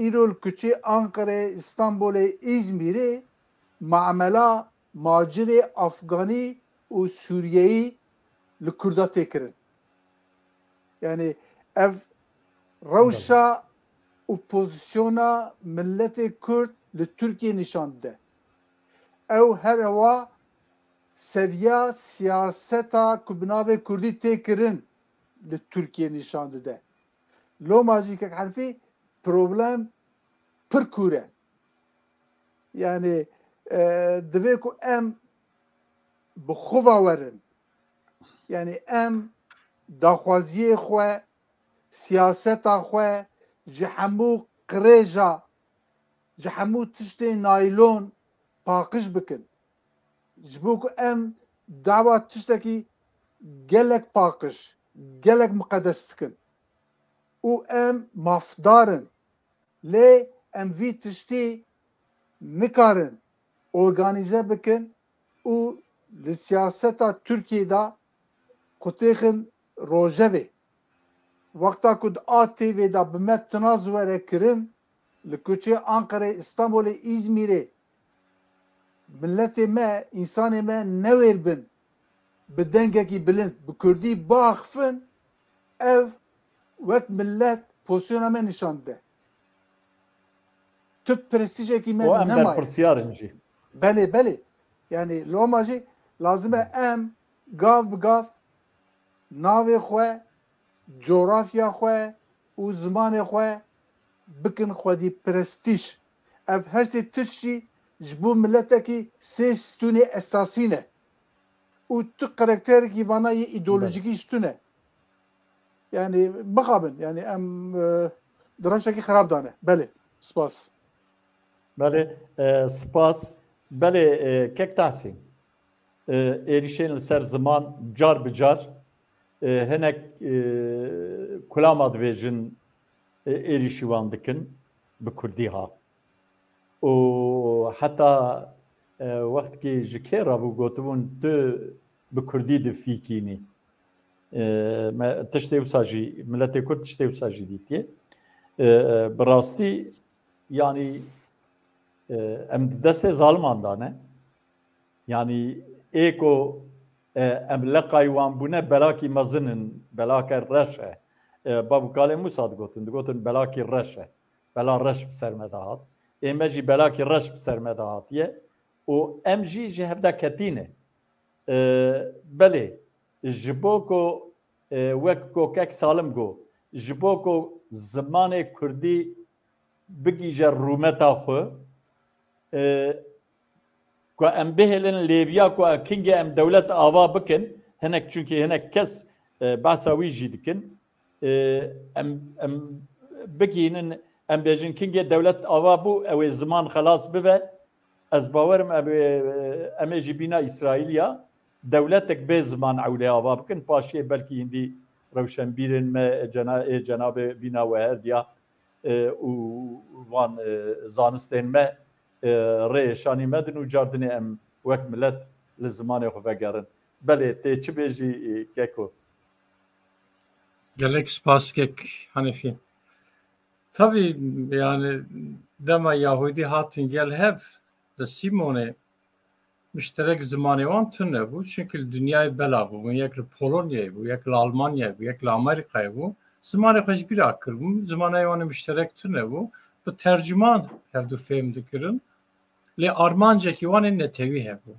S3: ایرول کچه آنکره استانبول İzmir'i معامله ماجر افغانی و سوریهی لکردا تکرن yani ev روشا اپوزیسیونا ملت کرد لترکیه نشانده او هر هوا seviye siyaseta kubnave Kürdi tekirin Türkiye nişandı de. Lo majikek harfi problem pır kure. Yani dve ku em bixuva verin. Yani em daxwaziye xwe siyaseta xwe ji hemû qirêja ji hemû tiştê naylon paqij bikin. Ji bo ku em dava tiştekî gelek paqij, gelek muqeddes dikin. û em mafdarin. Lê em vî tiştî nikarin organize bikin û li siyaseta Tirkiyeyê qutêxin rojevê. Wexta ku di ATV'de bi me tinaz were kirin li koçê Ankara'yê, İstanbul'ê, İzmir'ê milletê me, insanê me newêrbin bi dengekî bilind, bi Kurdî biaxivin, ev wek millet pozisyona me nîşan dide. Tu prestîjekî me
S1: O em
S3: nemaye.
S1: berpirsiyarin jî.
S3: Belê, belê. Yani loma jî lazim e em gav bi gav navê xwe, coğrafya xwe û zimanê xwe bikin xwedî prestîj. Ev her sê tişt jî ji bo milletekî sê stûnê esasî ne. û tu karakterekî vana yê îdeolojikî ji tu ne. Yani mixabin. Yani em di reşekî xerab dane. Belê. Spas.
S1: Belê, spas. Belê, kek Tahsîn. Êrişên li ser ziman car bi car hinek kulama dibêjin êrişî wan dikin bi Kurdî ha. û heta wextkî ji kê rabû gotibûn tu bi Kurdî difîkînî. Tiştê wisa jî milletê Kurd tiştê wisa jî dîtiye. Bi rastî yanî em di destê zaliman dane. Yani êko em leqay wan bûne belakî mezinin, belake reş e. Babûkalê Musa digotin, digotin belakî reş e. Bela reş bi ser me de hat. Ême jî belakî reş bi ser me de hatiye. û em jî ji hev de ketîne. Belê, ji bo ku wek kokek salim got, ji bo ku zimanê Kurdî bigîje rûmeta xwe, ku em bihêlin lêviya ku kingê em dewlet ava bikin, hinek çünkü hinek kes behsa wî jî dikin, em bigînin em bêjin kingê dewlet ava bû ew ê ziman xelas bibe, ez bawerim em ê jî bîna İsraîlya dewletek bê ziman ewlê ava bikin, paşiyê belkî hindî rewşenbîrên me cenabê bîna we herdiya û van zanistên me rêşanî me din û cardinê em wek millet li zimanê xwe vegerin. Belê, tê çi bêjî Keko?
S2: Gelek spas kek Hanefi. Tabii yani dema Yahudi hatin gel hev de Simone müşterek zamanı wan tune bu çünkü dünyayı bela bu. Bu yekli Polonya'yı bu, yekli Almanya'yı bu, yekli Amerika'yı bu. Zamanı hoş bir akır bu. Zamanı wan müşterek tune bu. Bu tercüman hevdu fehm dikirin. Le Armanca ki wan ne tevi hebu.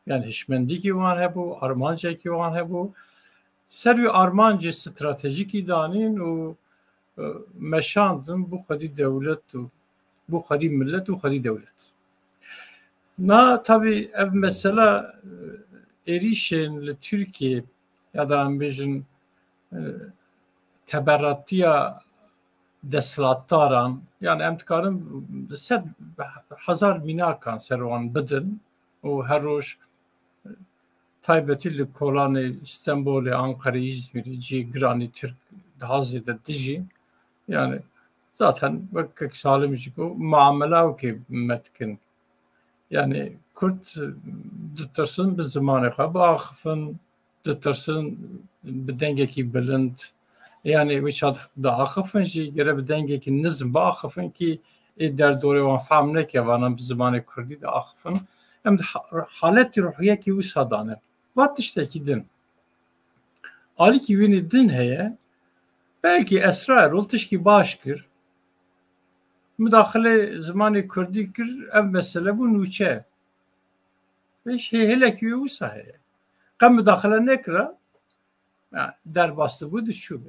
S2: Yani hişmendi ki wan hebu, Armanca ki wan hebu. سروی آرمانج استراتژیکی دانین و مشاندن بو خودی دولت و بو خودی ملت و خودی دولت نه tabi ev mesela erişen li Türkiye ya da em bêjin teberratiya deslatdaran yani em dikarin sed hezar bînakan ser wan bidin û her roj taybetî li kolanê İstanbulê, Ankara'yı, İzmir'i cî giranî Türk dihazê de dijî yani zaten vekek salim jî ku muamela wekê metkin yani Kürt ditirsın bi zimanê xwe biaxivin ditirsın bi dengekî bilind yani wê çad diaxivin jî gere bi dengekî nizm biaxivin kî ê derdorê wan fehm neke vanan bi zimanê Kurdî diaxivin em di haletî ruhiyekî wisa danin va tiştekî din alîkî wînî din heye belkî Esra Erol tişkî baş kir müdaxile zimanê Kurdî kir ev mesele bû nûçe beş helekî wê wisa heye qem müdaxile nekira derbastı bû dişû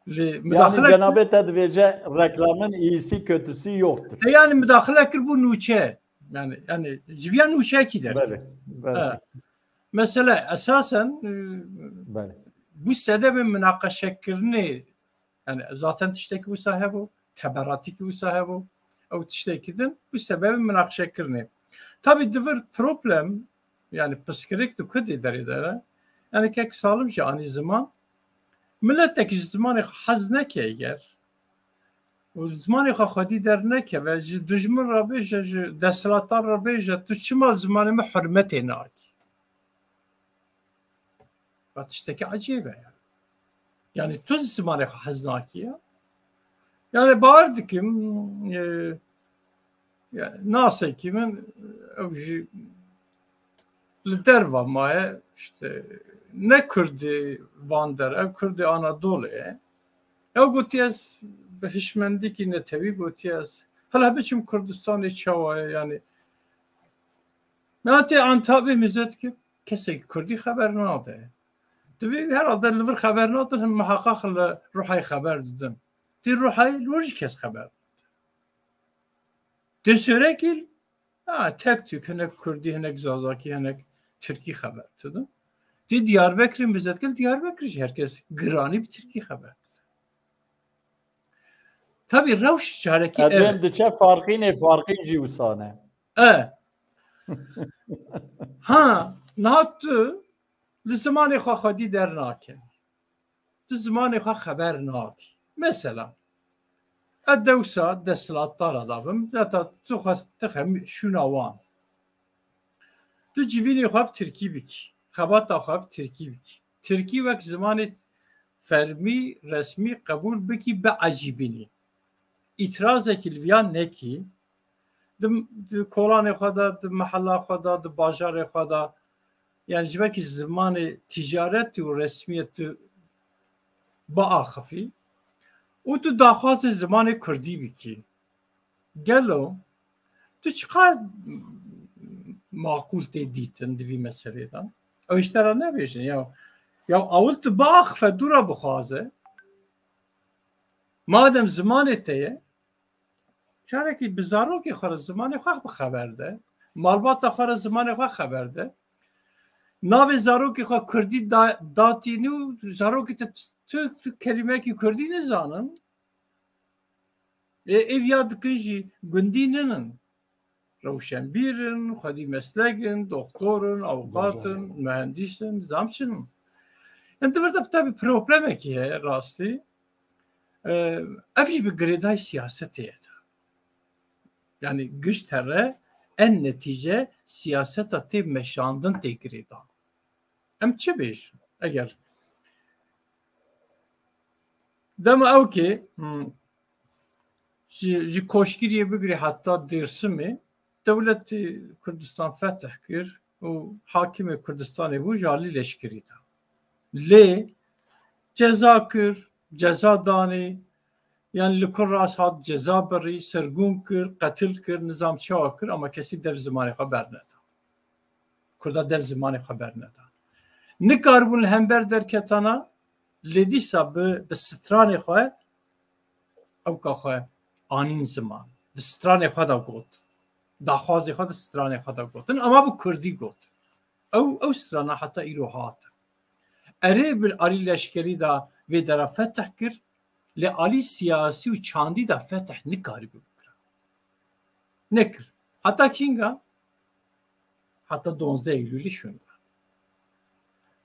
S1: Yani Cenab-ı Tedvece reklamın iyisi kötüsü yoktur.
S2: Yani müdahale kir bu nûçe yani civiyan nûçekî der. Mesela esasen bu sedebin münakaşekirini yani zaten tişteki bu sahibi teberratiki bu sahibi o tiştekidin bu sebebin münakaşekirini. Tabi divir problem yani psikolojik de kötü der yani kek salimce ani zaman ملتێکی زمانی حەز نەکە ئەگەر زمانی خودی دەرنەکە و دژمن ڕابێژە دەسەڵاتدار ڕابێژە تو چما زمانیمە حرمەتێ ناکی بە تشتێکی عەجیبە yani tu زمانی حەز ناکیە yani باوەڕ dikim naseki min ew jî li derva maye işte ne Kurdî van der ev Kurdî Anadolu'ye ev gotiyaz bi hişmendikî netewî gotiyaz hala biçim Kurdistanê çawaye yani me Antabê mizet ki kesekî Kurdî xeber nade divê herhalde li vir xeber nadin him miheqaq li Rûhayê xeber didin dî Rûhayê li wir jî kes xeber dê sörekî tek tük hinek Kurdî hinek Zazakî hinek Türkî xeber didin Di Diyarbakır'ın bizzat Diyarbakır herkes girani bir Türkiye haber. Tabii rewş çareki
S1: evet. Diçe farkı jîwsane.
S2: Ha, nahattu li zimanê xwe xwedî dernake. Di zimanê xwe xeber nadî. Mesela dewsa desthilatdar dabim ya tu xwestixem şûna wan. Tu civînê xwe bi Tirkî bikî. Xebata xwe bi Tirkî bikî. Tirkî wek zimanê fermî resmî qebûl bikî bi ecîbînî. İtirazekî li viyan nekî di kolanê xwe de, di mehela xwe de, di bajarê xwe de yani ji vekî zimanê ticaretî û resmiyetî biaxivî û tu daxwazê zimanê Kurdî bikî. Gelo tu çiqar maqûl tê dîtin di vî meselê de ew ji te re nebêjin ya awil tu biaxife dûra bixwaze madem zimanê te ye carekî bi zarokê xwe re zimanê xwe bixeber de malbata xwe re zimanê xwe xeber de navê zarokê xwe Kurdî datînî û zarokê te tu kelimekî Kurdî nizanin ev ya dikin jî gundî ninin rewşenbîrin, xwedî meslekin, doktorun, avukatın, mühendisin, zamçının. Yani divir de tabii problemekî heye rastî. Ev jî bi girêdayê siyasetê ye. Yani giş tere en netice siyaseta tê meşandin tê girêdan. Em çi bêjin? Eger dema ew kê ji koşkiriyê bigirî heta Dêrsimê Devletî Kurdistan fetih kir û hakimê Kurdistanê bû ji alî leşkerî da. Lê ceza kir, ceza danî yani li kur rast hat ceza birî, sirgûn kir, qetil kir, nizam çawa kir ama kesî dev zimanê xwe berneda. Kurda dev zimanê xwe berneda. nikarbun hember derketana ledîsa bi stranê xwe ew ka xwe anîn ziman di stranê xwe da got daxwazê xwe di stranê xwe da gotin ama bi Kurdî got ew strana heta îro hat erê bil alî leşkerî da vê dera feteh kir lê alî siyasî û çandî da feteh nikarî bikire nekir heta kînga heta 12 Eylûlê şunda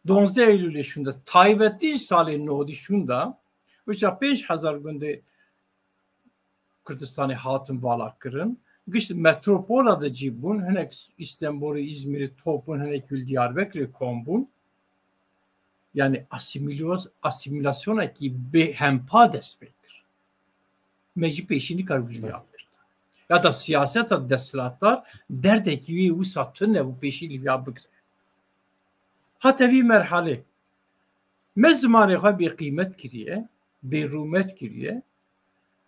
S2: 12 Eylûlê şunda taybetî salê nodî şunda wisa 5000 gundê Kurdistanê hatin vala kirin gişt metropola da cî bûn hinek İstanbulê İzmirê top bûn hinek Diyarbekirê kom bûn yani asimilasyonekî bêhempa dest pê kir me jî pêşînî karbiliya kir ya da siyaseta desthilatdar derdekî wê wisa tune û pêşî liviya bigire heta vî merhelê me zimanê xwe bêqîmet kiriye bêrûmet kiriye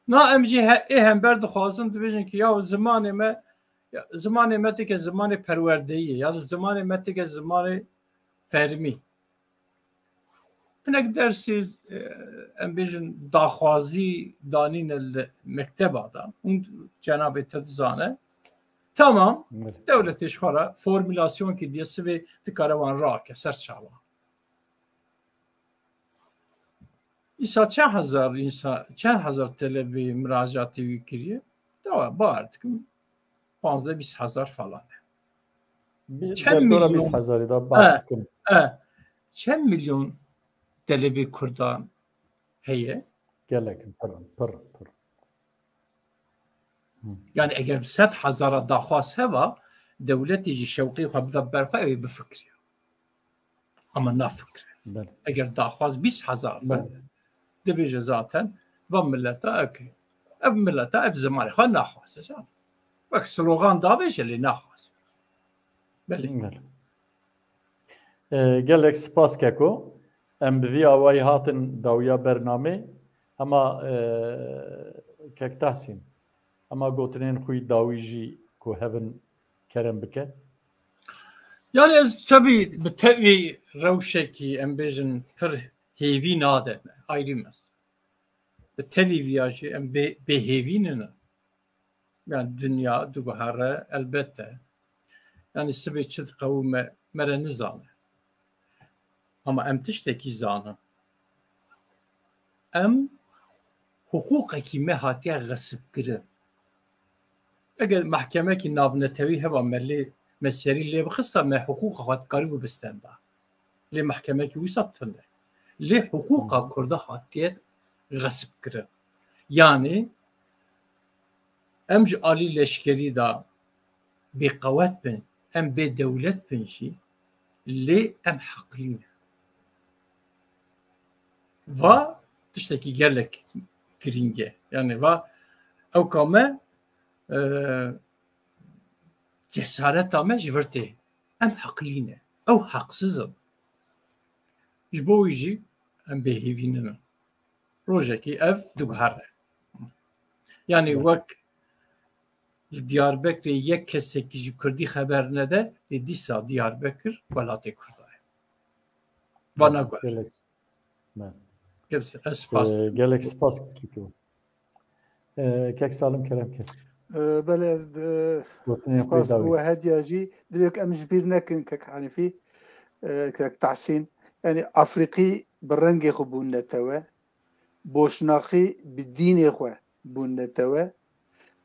S2: na em jî hember dixwazin dibêjin ki ya zimanê me teke zimanê perwerdeyî ya zimanê me teke zimanê fermî hinek dersê em bêjin daxwazî danîne li mekteba da û cenabê te dizane tamam devletê ji xwe re formülasyonekî diye sivê dikare wan rake ser çawa îsa çend hezar telebî miracatê wî kiriye dawa bar dikim 15-20 falan
S1: çend milyon da bahs dikim
S2: çend milyon telebî Kurdan heye
S1: gelekin pir
S2: yani eger 100,000 daxwaz heva devletê jî şewqê xwe bide ber xwe ew bifikiriye ama nafikire eger daxwaz 20,000 dibêje zaten va milleta ekê ev milleta ev zimanê xwe naxwaze can wek slogan davêje lê naxwaze belê
S1: gelek spas keko em bi vî awayî hatin dawiya bernamê hema kek Tehsîn hema gotinên xwî dawî jî ku hevin kerem bike
S2: yani ez tabii bi tevî rewşekî em bêjin pir hêvî nade me ayrî mes bi tevî viya jî em bêhêvînin yani dünya diguhere elbette yani sibê çi diqewime me re nizane ama em tiştekî zanin em hiqûqekî me hatiye xesibkirin eger mehkemekî navnetewî heva me serî lê bixista me hiqûqa xwe dikarî bibistin da lê mehkemekî wisa tune lê hiqûqa Kurda hatiye xesibkirin yani em ji alî leşkerî da bêqewet bin em bêdewlet bin jî lê em heqlî ne va tiştekî gelek giring e yani va ew ka me cesareta me ji vir tê em heqlî ne ew heqsizin ji bo wî jî em bêhêvînin rojekî ev diguhere yani wek li Diyarbekirê yek kesekî ji Kurdî xeber nede lê dîsa Diyarbekir welatê Kurda ye va naguher
S1: gelek spas kîto kek salim kerem kir
S3: belê spas we hediya jî divêk em ji bîr nekin kek Henîfî kek Tehsîn yani Afriqî bi rengê xwe bûn netewe boşnaxî bi dînê xwe bûn netewe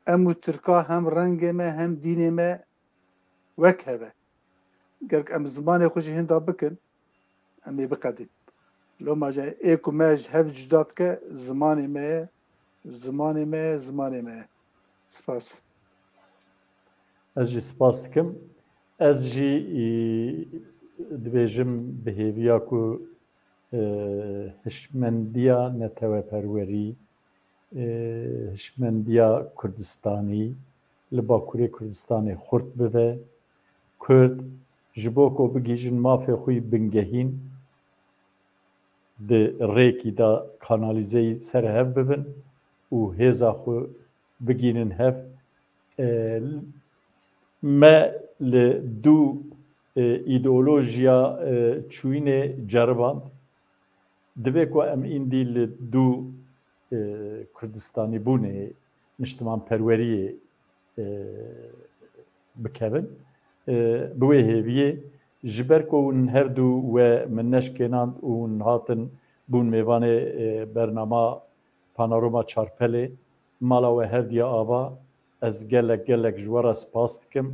S3: em û Tirka hem rengê me hem dînê me wek heve gerek em zimanê xwe jî hinda bikin em ê biqedin loma je ê ku me ji hev cuda dike zimanê me ye zimanê me ye spas
S1: ez jî spas dikim ez jî dibêjim bi hêviya ku hişmendiya neteweperwerî hişmendiya Kurdistanî li Bakurê Kurdistanê xurt bibe Kurd ji bo ku bigîjin mafê xwe bingehîn di rêkî da kanalîzeyî serhev bibin û hêza xwe bigînin hev me li dû ایدئولوژیا چوینێ جرباند دەبێ کو ئەم ئیندی لە دوو کوردستانی بوونێ نیشتمان پەروەریە بکەون بوێ هێویە ji ber ku hûn her du we min neşkênand û hûn hatin bûn mêvanê bernama Panorama Çarpelê mala we hevdiya ava ez gelek ji we re spas dikim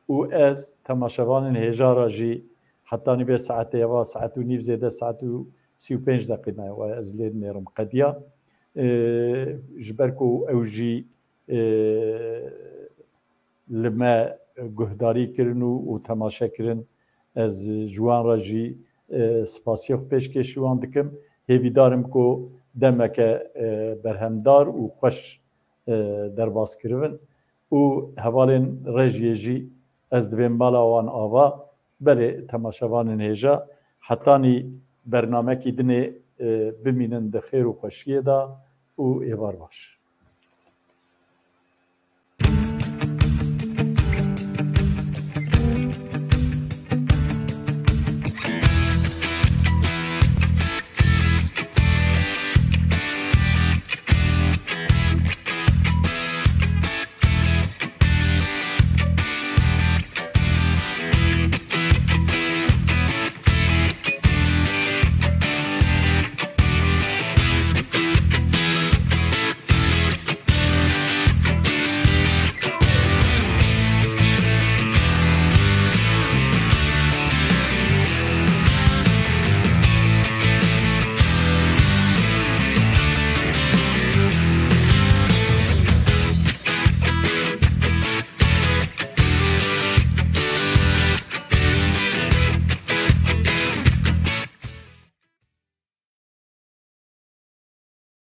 S1: û ez temaşevanên hêjara jî heta nîvê saetê eva saet û nîv zêde saet û 35 deqîne we ez lê dinêrim qediya ji ber ku ew jî li me guhdarî kirin û temaşe kirin ez ji wan re jî spasiya xwe pêşkêşî wan dikim hêvîdarim ku demeke berhemdar û xweş derbas kirivin û hevalên rejiyê jî ez dibêm mala wan ava belê temaşevanên hêja hetanî bernamekî dinê bimînin di xêr û xweşiyê de û êvar baş.